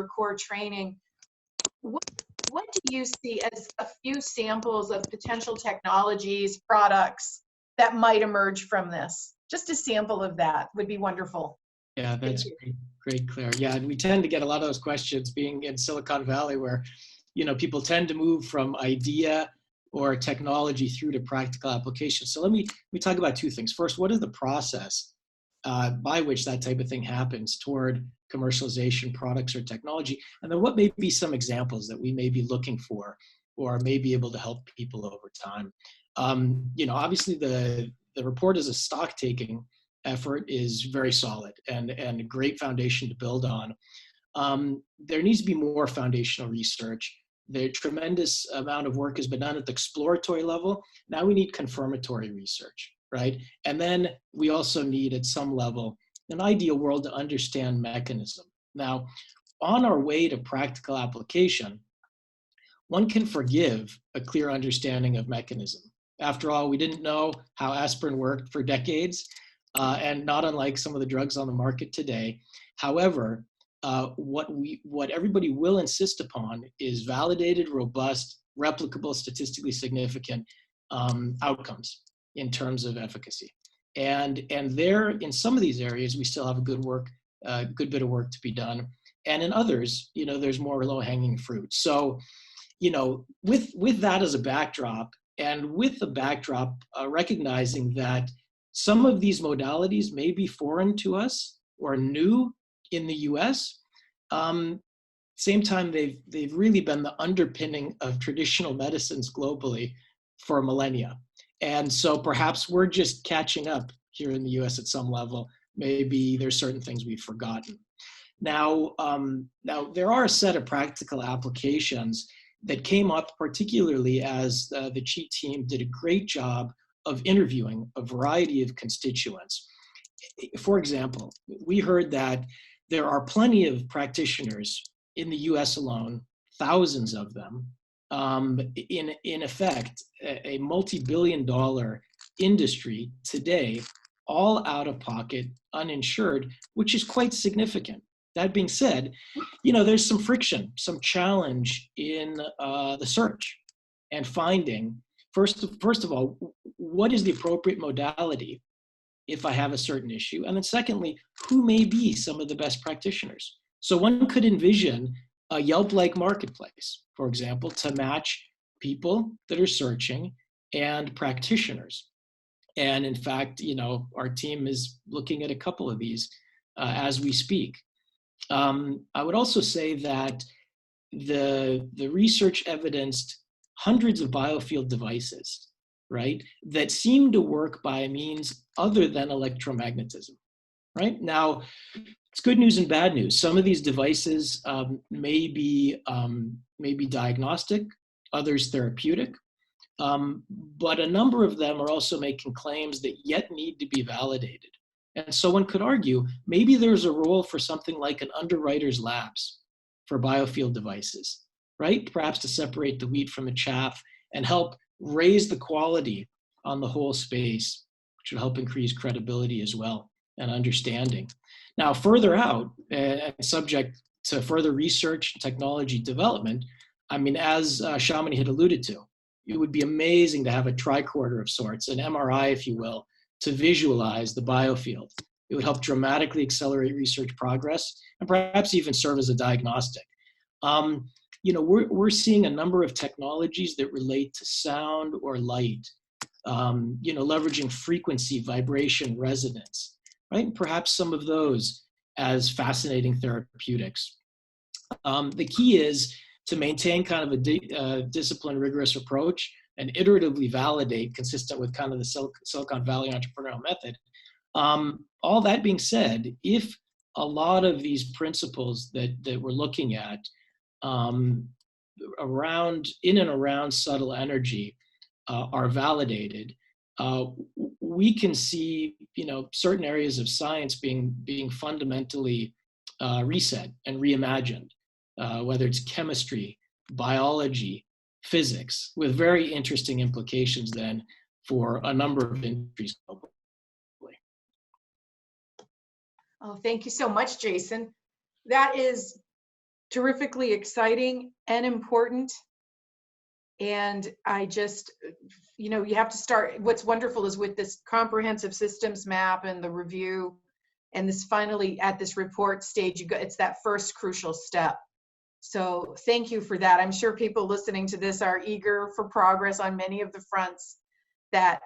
core training, what do you see as a few samples of potential technologies, products that might emerge from this? Just a sample of that would be wonderful. Yeah, that's great, Claire. Yeah, and we tend to get a lot of those questions being in Silicon Valley, where, you know, people tend to move from idea or technology through to practical application. So let me talk about two things. First, what is the process by which that type of thing happens toward commercialization, products or technology? And then what may be some examples that we may be looking for or may be able to help people over time? You know, obviously the report as a stock-taking effort is very solid and a great foundation to build on. There needs to be more foundational research. The tremendous amount of work has been done at the exploratory level. Now we need confirmatory research, right? And then we also need, at some level, an ideal world to understand mechanism. Now, on our way to practical application, one can forgive a clear understanding of mechanism. After all, we didn't know how aspirin worked for decades, and not unlike some of the drugs on the market today. However, what everybody will insist upon is validated, robust, replicable, statistically significant outcomes in terms of efficacy. And there, in some of these areas, we still have a good bit of work to be done. And in others, there's more low-hanging fruit. So, with that as a backdrop, and with the backdrop recognizing that some of these modalities may be foreign to us or new in the US, same time, they've really been the underpinning of traditional medicines globally for millennia. And so perhaps we're just catching up here in the US at some level. Maybe there's certain things we've forgotten. Now there are a set of practical applications that came up particularly as the CHI team did a great job of interviewing a variety of constituents. For example, we heard that there are plenty of practitioners in the US alone, thousands of them, in effect, a multi-billion-dollar industry today, all out of pocket, uninsured, which is quite significant. That being said, there's some friction, some challenge in the search and finding, first of all, what is the appropriate modality if I have a certain issue? And then secondly, who may be some of the best practitioners? So one could envision a Yelp-like marketplace, for example, to match people that are searching and practitioners. And in fact, our team is looking at a couple of these as we speak. I would also say that the research evidenced hundreds of Biofield devices, right, that seem to work by means other than electromagnetism, right? Now, it's good news and bad news. Some of these devices may be diagnostic, others therapeutic, but a number of them are also making claims that yet need to be validated. And so one could argue maybe there's a role for something like an underwriter's labs for Biofield devices, right? Perhaps to separate the wheat from the chaff and help raise the quality on the whole space, which will help increase credibility as well and understanding. Now, further out, subject to further research and technology development, as Shamini had alluded to, it would be amazing to have a tricorder of sorts, an MRI, if you will, to visualize the biofield. It would help dramatically accelerate research progress and perhaps even serve as a diagnostic. We're seeing a number of technologies that relate to sound or light, leveraging frequency, vibration, resonance, right? And perhaps some of those as fascinating therapeutics. The key is to maintain kind of a disciplined, rigorous approach and iteratively validate, consistent with kind of the Silicon Valley entrepreneurial method. All that being said, if a lot of these principles that we're looking at in and around subtle energy are validated, we can see certain areas of science being fundamentally reset and reimagined, whether it's chemistry, biology, physics, with very interesting implications then for a number of industries globally. Oh, thank you so much, Jason. That is terrifically exciting and important. And I just, you have to start, what's wonderful is with this comprehensive systems map and the review, and this finally at this report stage, it's that first crucial step. So thank you for that. I'm sure people listening to this are eager for progress on many of the fronts that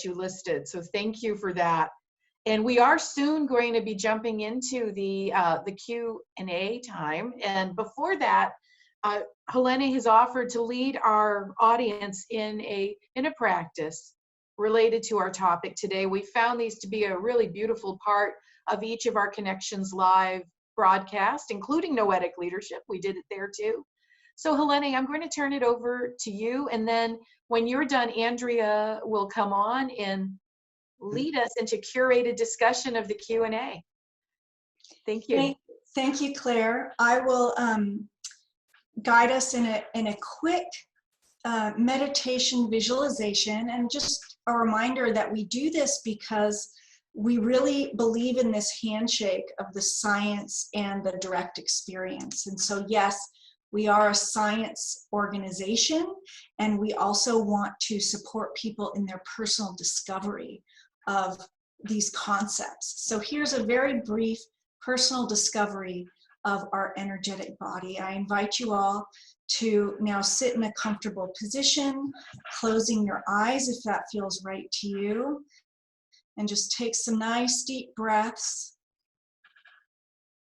you listed. So thank you for that. And we are soon going to be jumping into the Q&A time. And before that, Helané has offered to lead our audience in a practice related to our topic today. We found these to be a really beautiful part of each of our Connections Live broadcast, including Noetic leadership. We did it there too. So Helané, I'm going to turn it over to you. And then when you're done, Andrea will come on and lead us into curated discussion of the Q&A. Thank you. Thank you, Claire. I will guide us in a quick meditation visualization, and just a reminder that we do this because we really believe in this handshake of the science and the direct experience. And so, yes, we are a science organization, and we also want to support people in their personal discovery of these concepts. So here's a very brief personal discovery of our energetic body. I invite you all to now sit in a comfortable position, closing your eyes if that feels right to you, and just take some nice deep breaths,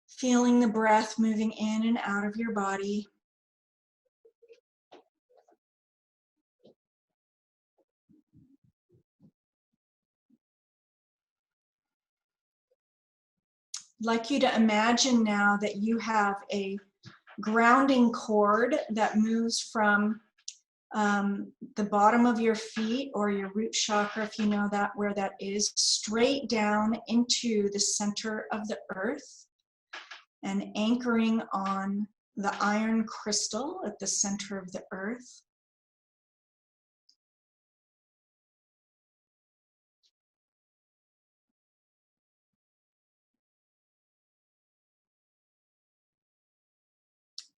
feeling the breath moving in and out of your body. I'd like you to imagine now that you have a grounding cord that moves from the bottom of your feet, or your root chakra, if you know that where that is, straight down into the center of the earth, and anchoring on the iron crystal at the center of the earth.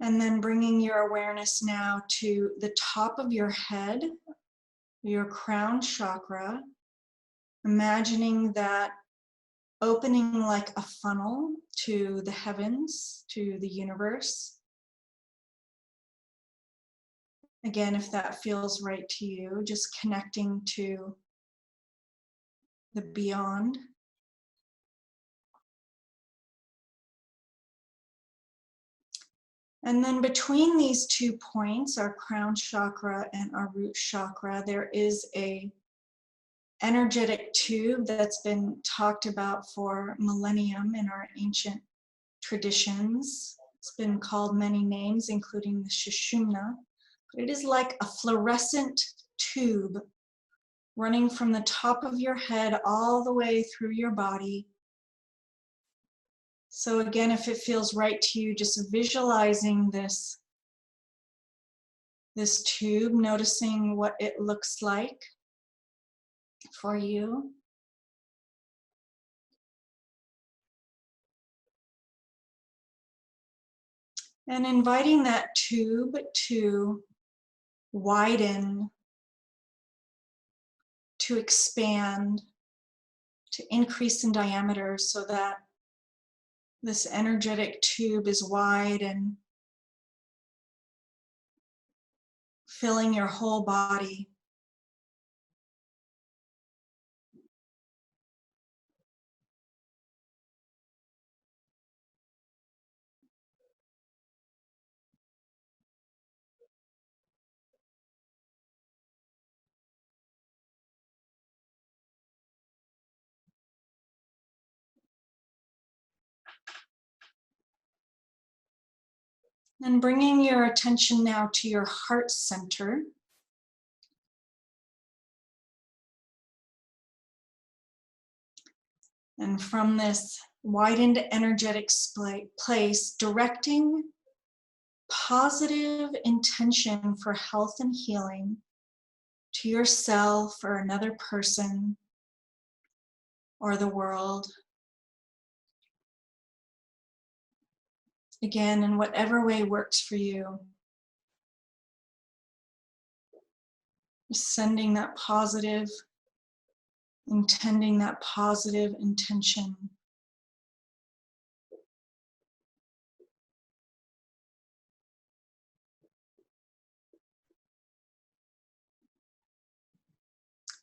And then bringing your awareness now to the top of your head, your crown chakra, imagining that opening like a funnel to the heavens, to the universe. Again, if that feels right to you, just connecting to the beyond. And then between these 2 points, our crown chakra and our root chakra, there is a energetic tube that's been talked about for millennium in our ancient traditions. It's been called many names, including the Sushumna. But it is like a fluorescent tube running from the top of your head all the way through your body. So again, if it feels right to you, just visualizing this tube, noticing what it looks like for you. And inviting that tube to widen, to expand, to increase in diameter, so that this energetic tube is wide and filling your whole body. And bringing your attention now to your heart center. And from this widened energetic place, directing positive intention for health and healing to yourself or another person or the world. Again, in whatever way works for you. Sending that positive, intending that positive intention.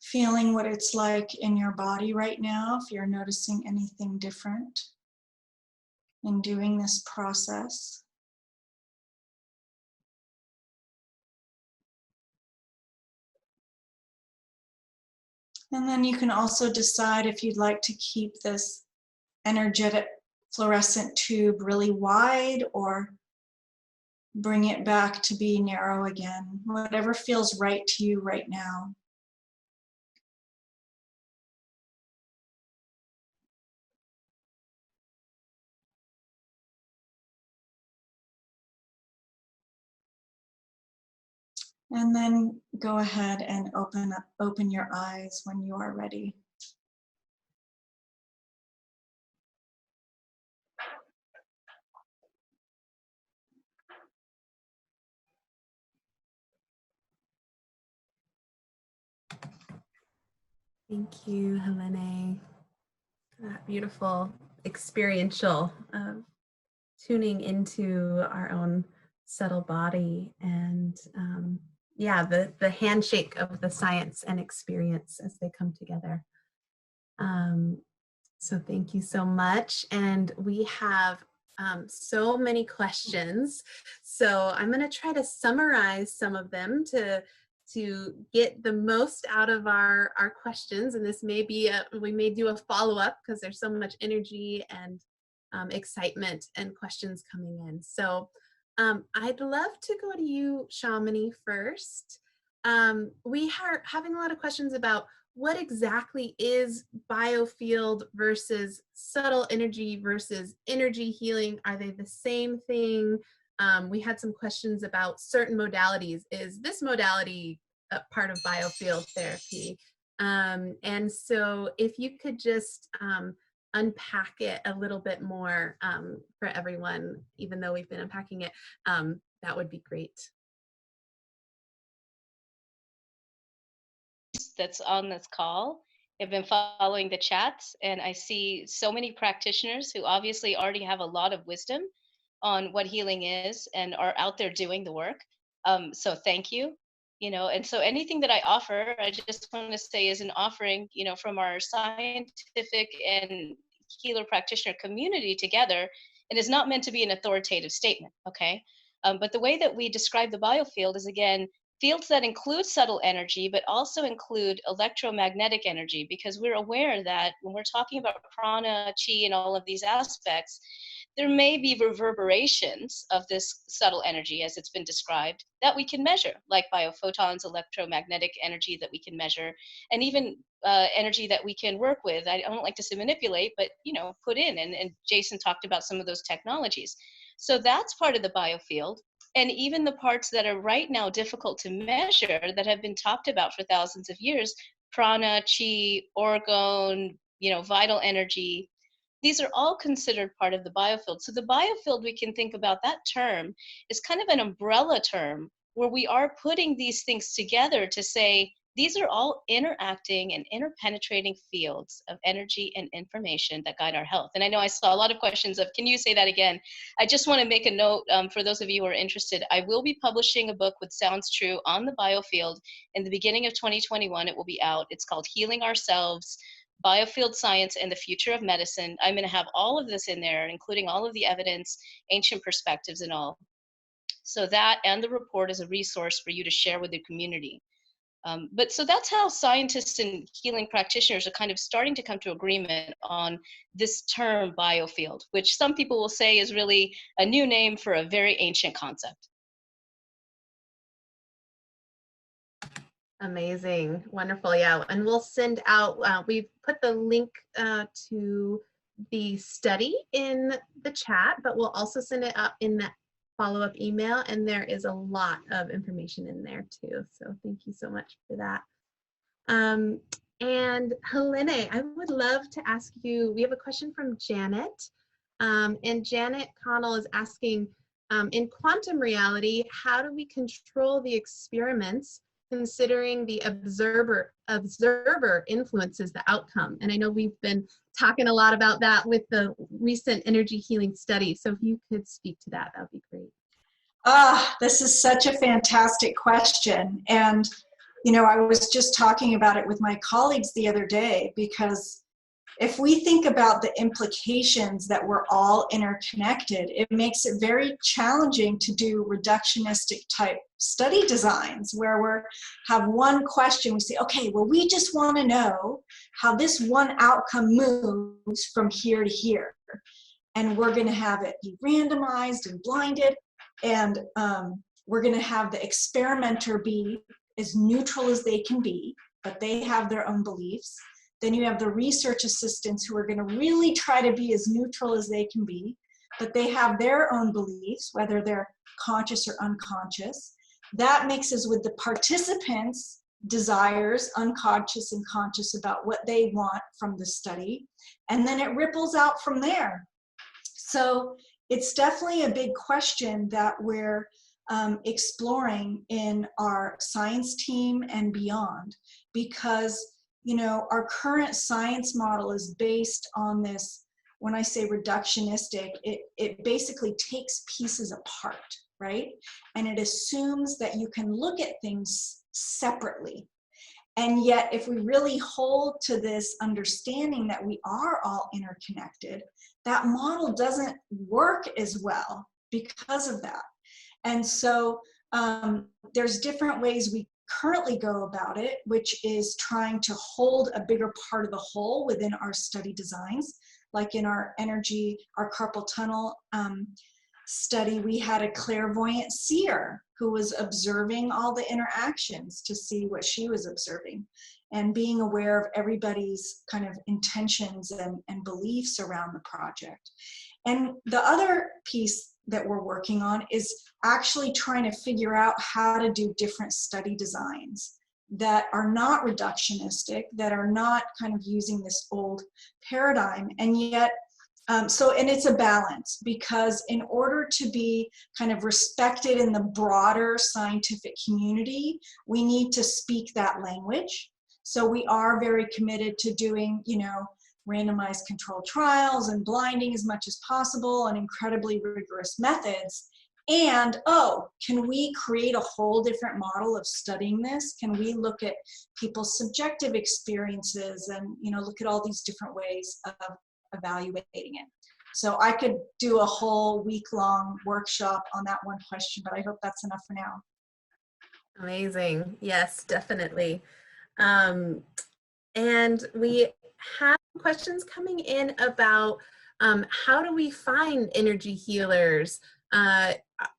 Feeling what it's like in your body right now, if you're noticing anything different in doing this process. And then you can also decide if you'd like to keep this energetic fluorescent tube really wide, or bring it back to be narrow again, whatever feels right to you right now. And then go ahead and open your eyes when you are ready. Thank you, Helané. That beautiful experiential tuning into our own subtle body, and yeah, the handshake of the science and experience as they come together. So thank you so much. And we have so many questions. So I'm going to try to summarize some of them to get the most out of our questions. And this may be, we may do a follow-up because there's so much energy and excitement and questions coming in. So I'd love to go to you, Shamini, first. We are having a lot of questions about what exactly is biofield versus subtle energy versus energy healing. Are they the same thing? We had some questions about certain modalities. Is this modality a part of biofield therapy? And so if you could just unpack it a little bit more for everyone, even though we've been unpacking it, that would be great. That's on this call. I've been following the chats, and I see so many practitioners who obviously already have a lot of wisdom on what healing is and are out there doing the work. So thank you. And so anything that I offer, I just want to say is an offering, from our scientific and healer practitioner community together, and is not meant to be an authoritative statement, okay? But the way that we describe the biofield is, again, fields that include subtle energy, but also include electromagnetic energy, because we're aware that when we're talking about prana, chi, and all of these aspects, there may be reverberations of this subtle energy, as it's been described, that we can measure, like biophotons, electromagnetic energy that we can measure, and even energy that we can work with. I don't like to say manipulate, but put in. And Jason talked about some of those technologies. So that's part of the biofield. And even the parts that are right now difficult to measure that have been talked about for thousands of years, prana, chi, orgone, vital energy, these are all considered part of the biofield. So the biofield, we can think about that term is kind of an umbrella term where we are putting these things together to say, these are all interacting and interpenetrating fields of energy and information that guide our health. And I know I saw a lot of questions of, can you say that again? I just want to make a note for those of you who are interested. I will be publishing a book with Sounds True on the biofield in the beginning of 2021. It will be out. It's called Healing Ourselves, Biofield Science and the Future of Medicine. I'm going to have all of this in there, including all of the evidence, ancient perspectives, and all. So that and the report is a resource for you to share with the community. But so that's how scientists and healing practitioners are kind of starting to come to agreement on this term biofield, which some people will say is really a new name for a very ancient concept. Amazing, wonderful, yeah. And we'll send out, we've put the link to the study in the chat, but we'll also send it out in that follow-up email, and there is a lot of information in there too. So thank you so much for that. And Helané, I would love to ask you, we have a question from Janet, and Janet Connell is asking, in quantum reality, how do we control the experiments considering the observer influences the outcome? And I know we've been talking a lot about that with the recent energy healing study. So if you could speak to that, that would be great. This is such a fantastic question. And, I was just talking about it with my colleagues the other day, because if we think about the implications that we're all interconnected, it makes it very challenging to do reductionistic type study designs where we have one question, we say, okay, well, we just want to know how this one outcome moves from here to here. And we're going to have it be randomized and blinded, and we're going to have the experimenter be as neutral as they can be, but they have their own beliefs. Then you have the research assistants who are going to really try to be as neutral as they can be, but they have their own beliefs, whether they're conscious or unconscious. that mixes with the participants' desires, unconscious and conscious, about what they want from the study, and then it ripples out from there. So it's definitely a big question that we're exploring in our science team and beyond, because, you know, our current science model is based on this. When I say reductionistic, it basically takes pieces apart, right? And it assumes that you can look at things separately. And yet, if we really hold to this understanding that we are all interconnected, that model doesn't work as well because of that. And so there's different ways we currently go about it, which is trying to hold a bigger part of the whole within our study designs. Like in our energy, our carpal tunnel study, we had a clairvoyant seer who was observing all the interactions to see what she was observing, and being aware of everybody's kind of intentions and beliefs around the project. And the other piece that we're working on is actually trying to figure out how to do different study designs that are not reductionistic, that are not kind of using this old paradigm, and yet and it's a balance, because in order to be kind of respected in the broader scientific community, we need to speak that language. So we are very committed to doing, you know, randomized controlled trials and blinding as much as possible and incredibly rigorous methods. And, oh, can we create a whole different model of studying this? Can we look at people's subjective experiences and, you know, look at all these different ways of evaluating it? So I could do a whole week-long workshop on that one question, but I hope that's enough for now. Amazing. Yes, definitely. And we have questions coming in about how do we find energy healers?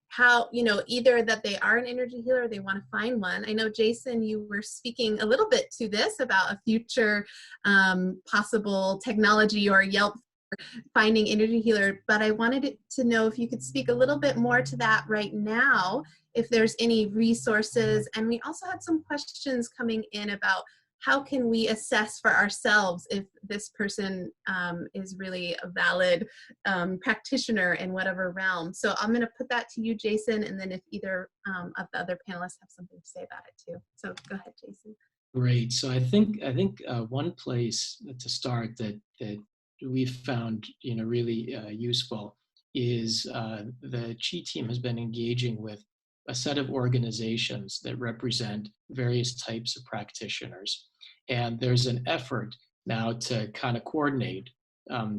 How, you know, either that they are an energy healer or they want to find one. I know, Jason, you were speaking a little bit to this about a future possible technology or Yelp for finding energy healer, but I wanted to know if you could speak a little bit more to that right now, if there's any resources. And we also had some questions coming in about how can we assess for ourselves if this person is really a valid practitioner in whatever realm. So I'm going to put that to you, Jason, and then if either of the other panelists have something to say about it too. So go ahead, Jason. Great. So I think one place to start that we've found, you know, really useful is the Chi team has been engaging with a set of organizations that represent various types of practitioners. And there's an effort now to kind of coordinate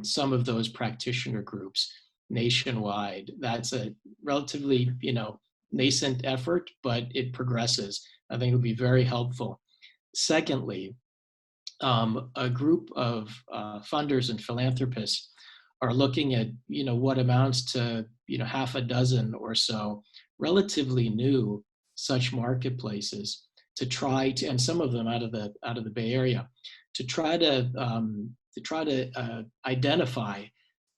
some of those practitioner groups nationwide. That's a relatively, you know, nascent effort, but it progresses. I think it'll be very helpful. Secondly, a group of funders and philanthropists are looking at, you know, what amounts to, you know, half a dozen or so relatively new such marketplaces to try to, and some of them out of the Bay Area, to try to identify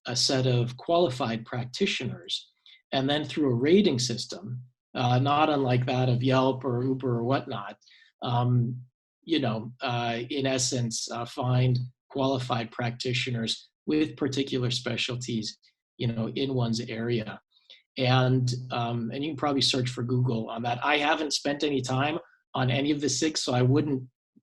a set of qualified practitioners, and then through a rating system, not unlike that of Yelp or Uber or whatnot, you know, in essence, find qualified practitioners with particular specialties, you know, in one's area. And you can probably search for Google on that. I haven't spent any time on any of the 6, so I wouldn't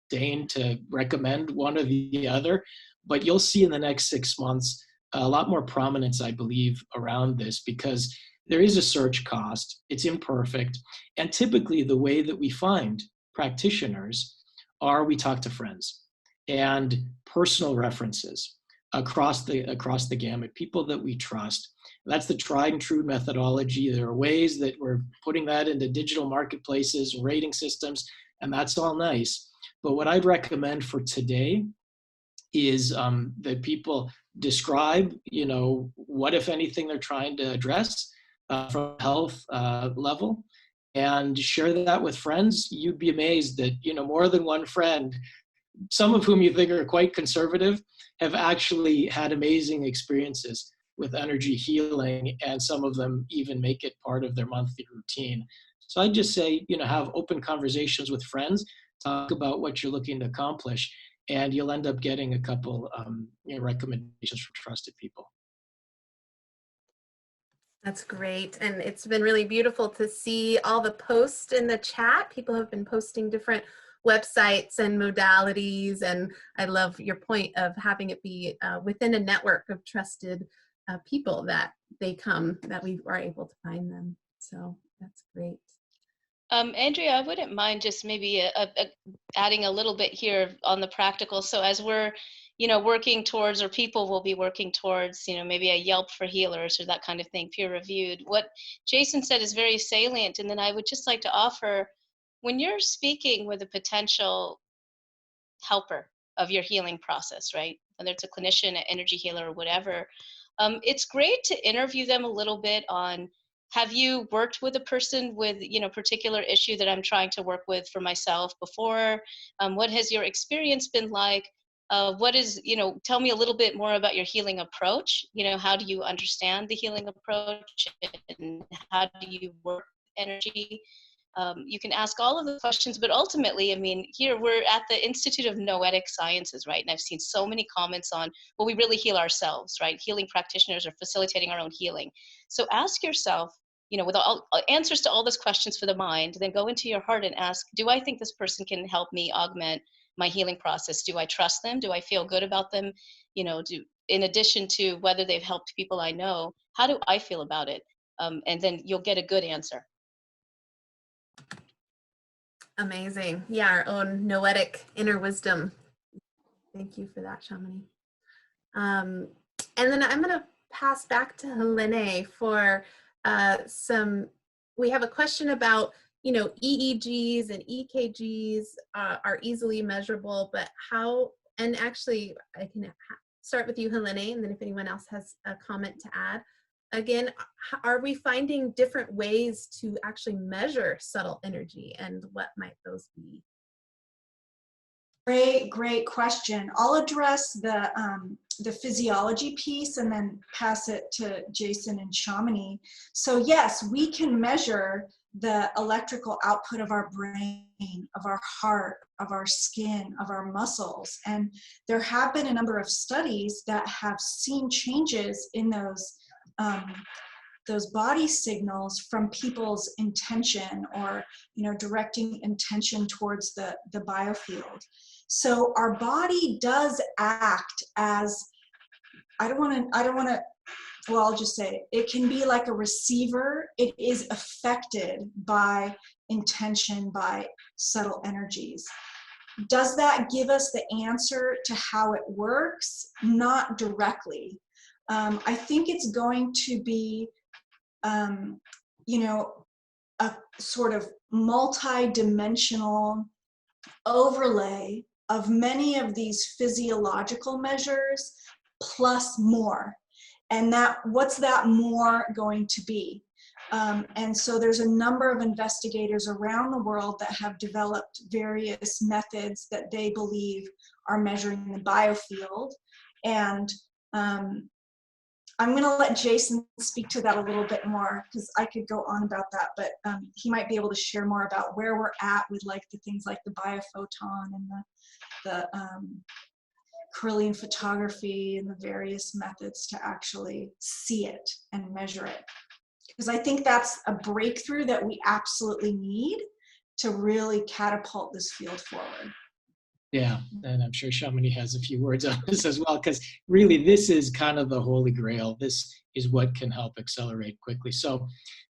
deign to recommend one or the other, but you'll see in the next 6 months a lot more prominence, I believe, around this, because there is a search cost, it's imperfect, and typically the way that we find practitioners are we talk to friends and personal references across the gamut, people that we trust. That's the tried and true methodology. There are ways that we're putting that into digital marketplaces and rating systems, and that's all nice. But what I'd recommend for today is that people describe, you know, what, if anything, they're trying to address from a health level, and share that with friends. You'd be amazed that, you know, more than one friend, some of whom you think are quite conservative, have actually had amazing experiences with energy healing, and some of them even make it part of their monthly routine. So I just say, have open conversations with friends, talk about what you're looking to accomplish, and you'll end up getting a couple recommendations from trusted people. That's great. And it's been really beautiful to see all the posts in the chat. People have been posting different websites and modalities. And I love your point of having it be within a network of trusted people that we are able to find them. So that's great. Andrea, I wouldn't mind just maybe adding a little bit here on the practical. So as we're, working towards, or people will be working towards, maybe a Yelp for healers or that kind of thing, peer reviewed. What Jason said is very salient. And then I would just like to offer, when you're speaking with a potential helper of your healing process, right? Whether it's a clinician, an energy healer, or whatever, it's great to interview them a little bit on, have you worked with a person with, particular issue that I'm trying to work with for myself before? What has your experience been like? What is, tell me a little bit more about your healing approach. How do you understand the healing approach, and how do you work energy? You can ask all of the questions, but ultimately, here we're at the Institute of Noetic Sciences, right? And I've seen so many comments on, well, we really heal ourselves, right? Healing practitioners are facilitating our own healing. So ask yourself, with all answers to all those questions for the mind, then go into your heart and ask, do I think this person can help me augment my healing process? Do I trust them? Do I feel good about them? In addition to whether they've helped people I know, how do I feel about it? And then you'll get a good answer. Amazing. Yeah, our own noetic inner wisdom. Thank you for that, Shamini. And then I'm going to pass back to Helané for we have a question about, EEGs and EKGs are easily measurable, but how, and actually I can start with you, Helané, and then if anyone else has a comment to add. Again, are we finding different ways to actually measure subtle energy, and what might those be? Great question. I'll address the physiology piece and then pass it to Jason and Shamini. So yes, we can measure the electrical output of our brain, of our heart, of our skin, of our muscles. And there have been a number of studies that have seen changes in those body signals from people's intention, or directing intention towards the biofield. So our body does act as, well, I'll just say it can be like a receiver. It is affected by intention, by subtle energies. Does that give us the answer to how it works? Not directly. I think it's going to be, a sort of multi-dimensional overlay of many of these physiological measures plus more. And what's that more going to be? And so there's a number of investigators around the world that have developed various methods that they believe are measuring the biofield. And I'm going to let Jason speak to that a little bit more, because I could go on about that, but he might be able to share more about where we're at with the things like the biophoton and the Kirlian photography and the various methods to actually see it and measure it. Because I think that's a breakthrough that we absolutely need to really catapult this field forward. Yeah, and I'm sure Shamini has a few words on this as well, because really this is kind of the holy grail. This is what can help accelerate quickly. So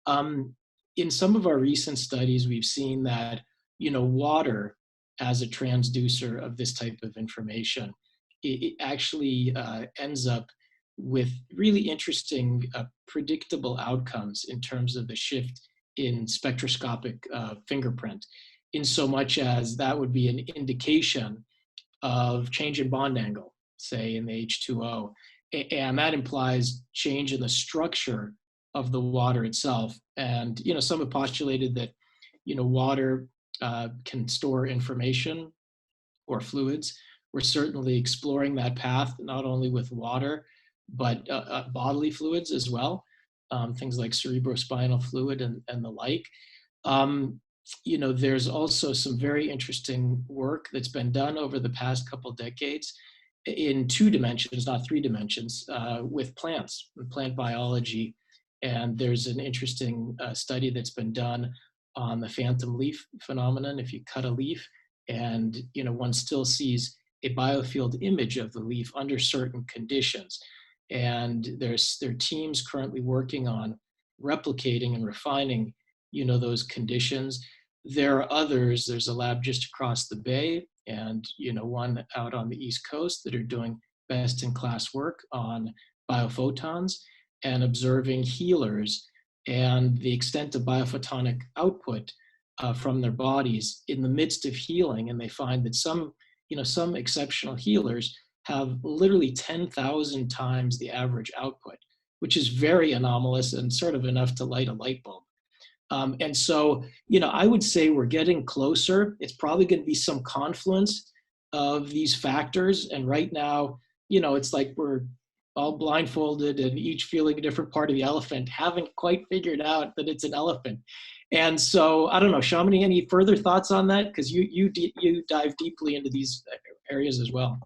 in some of our recent studies, we've seen that, water as a transducer of this type of information, it actually ends up with really interesting predictable outcomes in terms of the shift in spectroscopic fingerprint, in so much as that would be an indication of change in bond angle, say in the H2O. And that implies change in the structure of the water itself. And, some have postulated that, water can store information or fluids. We're certainly exploring that path, not only with water, but bodily fluids as well, things like cerebrospinal fluid and the like. There's also some very interesting work that's been done over the past couple decades in 2 dimensions, not 3 dimensions, with plants, plant biology. And there's an interesting study that's been done on the phantom leaf phenomenon. If you cut a leaf and one still sees a biofield image of the leaf under certain conditions. And there are teams currently working on replicating and refining those conditions. There are others. There's a lab just across the bay and one out on the East Coast that are doing best-in-class work on biophotons and observing healers and the extent of biophotonic output from their bodies in the midst of healing. And they find that some exceptional healers have literally 10,000 times the average output, which is very anomalous and sort of enough to light a light bulb. And so, I would say we're getting closer. It's probably going to be some confluence of these factors. And right now, it's like we're all blindfolded and each feeling a different part of the elephant, haven't quite figured out that it's an elephant. And so, I don't know, Shamini, any further thoughts on that? Because you dive deeply into these areas as well.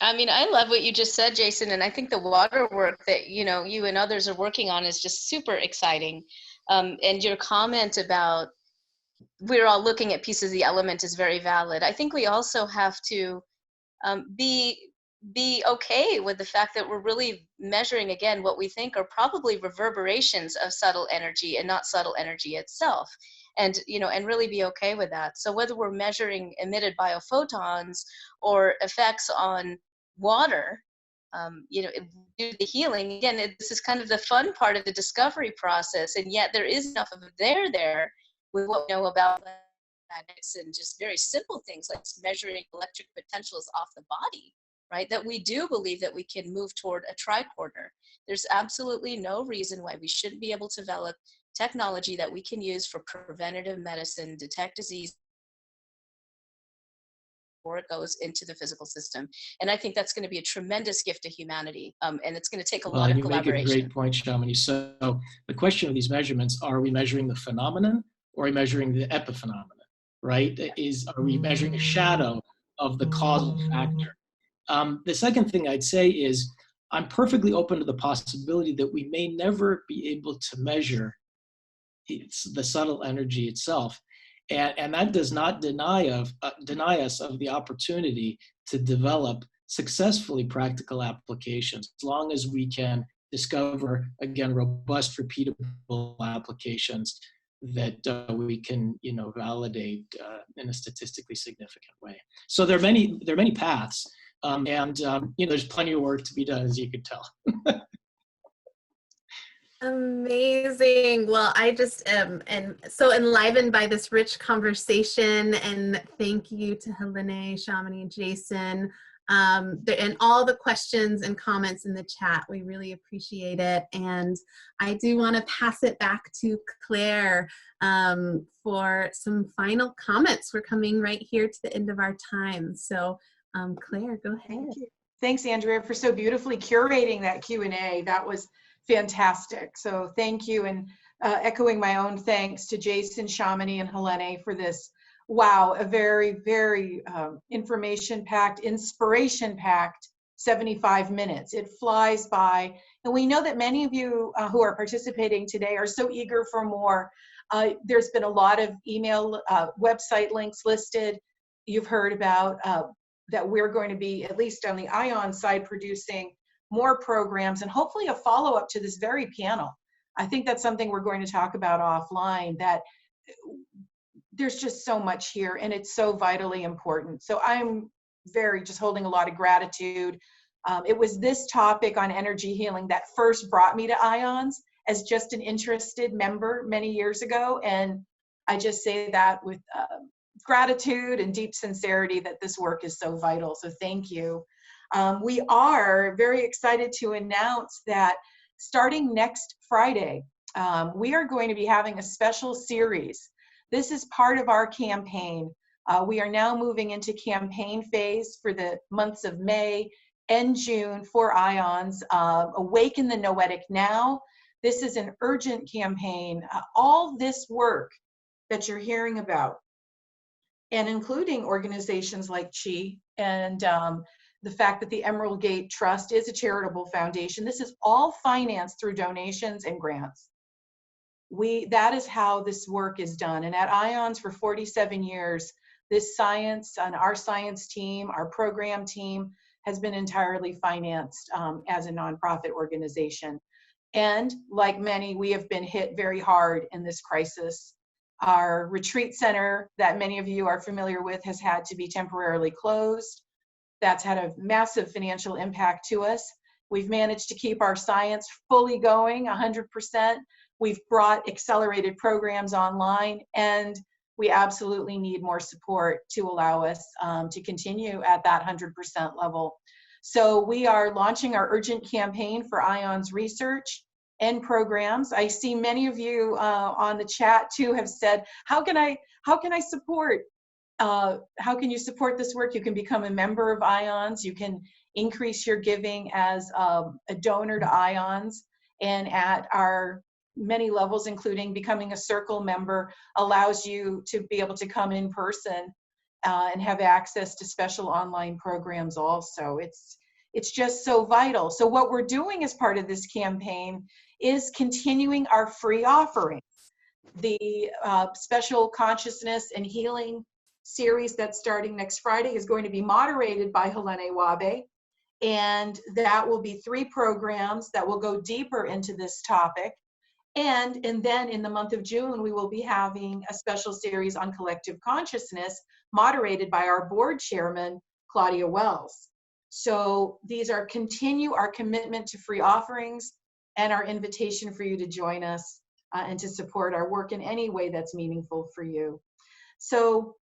I mean, I love what you just said, Jason, and I think the water work that you and others are working on is just super exciting. And your comment about we're all looking at pieces of the element is very valid. I think we also have to be okay with the fact that we're really measuring, again, what we think are probably reverberations of subtle energy and not subtle energy itself. And, and really be okay with that. So whether we're measuring emitted biophotons or effects on water, due to the healing, again, this is kind of the fun part of the discovery process, and yet there is enough of there with what we know about magnetics and just very simple things like measuring electric potentials off the body, right? That we do believe that we can move toward a tricorder. There's absolutely no reason why we shouldn't be able to develop technology that we can use for preventative medicine, detect disease before it goes into the physical system. And I think that's going to be a tremendous gift to humanity. And it's going to take a lot of collaboration. You make a great point, Shamini. So the question of these measurements, are we measuring the phenomenon or are we measuring the epiphenomenon, right? Are we measuring a shadow of the causal factor? The second thing I'd say is I'm perfectly open to the possibility that we may never be able to measure the subtle energy itself. And that does not deny us of the opportunity to develop successfully practical applications, as long as we can discover, again, robust, repeatable applications that we can, validate in a statistically significant way. So there are many paths, and there's plenty of work to be done, as you could tell. Amazing. Well, I just am so enlivened by this rich conversation, and thank you to Helané, Shamini, Jason, and all the questions and comments in the chat. We really appreciate it. And I do want to pass it back to Claire for some final comments. We're coming right here to the end of our time. So Claire, go ahead. Thank you. Thanks, Andrea, for so beautifully curating that Q&A. That was fantastic. So thank you, and echoing my own thanks to Jason, Shamini, and Helané for this. Wow, a very, very information-packed, inspiration-packed 75 minutes. It flies by, and we know that many of you who are participating today are so eager for more. There's been a lot of email, website links listed. You've heard about that we're going to be, at least on the ION side, producing more programs and hopefully a follow-up to this very panel. I think that's something we're going to talk about offline, that there's just so much here and it's so vitally important. So I'm just holding a lot of gratitude. It was this topic on energy healing that first brought me to IONS as just an interested member many years ago. And I just say that with gratitude and deep sincerity that this work is so vital. So thank you. We are very excited to announce that starting next Friday, we are going to be having a special series. This is part of our campaign. We are now moving into campaign phase for the months of May and June for IONS. Awaken the Noetic Now. This is an urgent campaign. All this work that you're hearing about, and including organizations like CHI and the fact that the Emerald Gate Trust is a charitable foundation, this is all financed through donations and grants. That is how this work is done. And at IONS for 47 years, this science and our science team, our program team, has been entirely financed as a nonprofit organization. And like many, we have been hit very hard in this crisis. Our retreat center that many of you are familiar with has had to be temporarily closed. That's had a massive financial impact to us. We've managed to keep our science fully going, 100%. We've brought accelerated programs online, and we absolutely need more support to allow us to continue at that 100% level. So we are launching our urgent campaign for IONS research and programs. I see many of you on the chat too have said, how can I support? How can you support this work? You can become a member of IONS. You can increase your giving as a donor to IONS, and at our many levels, including becoming a Circle member, allows you to be able to come in person and have access to special online programs also. It's just so vital. So what we're doing as part of this campaign is continuing our free offerings. The Special Consciousness and Healing series that's starting next Friday is going to be moderated by Helané Wahbeh, and that will be 3 programs that will go deeper into this topic. And then in the month of June, we will be having a special series on collective consciousness moderated by our board chairman, Claudia Wells. So these are continue our commitment to free offerings and our invitation for you to join us and to support our work in any way that's meaningful for you. So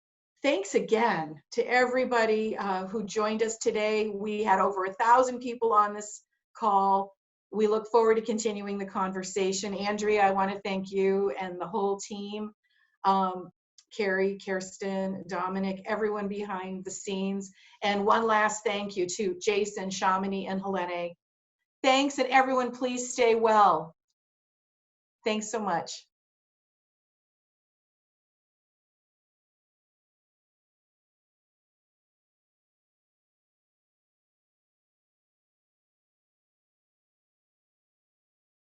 thanks again to everybody who joined us today. We had over 1,000 people on this call. We look forward to continuing the conversation. Andrea, I want to thank you and the whole team. Carrie, Kirsten, Dominic, everyone behind the scenes. And one last thank you to Jason, Shamini, and Helané. Thanks, and everyone please stay well. Thanks so much.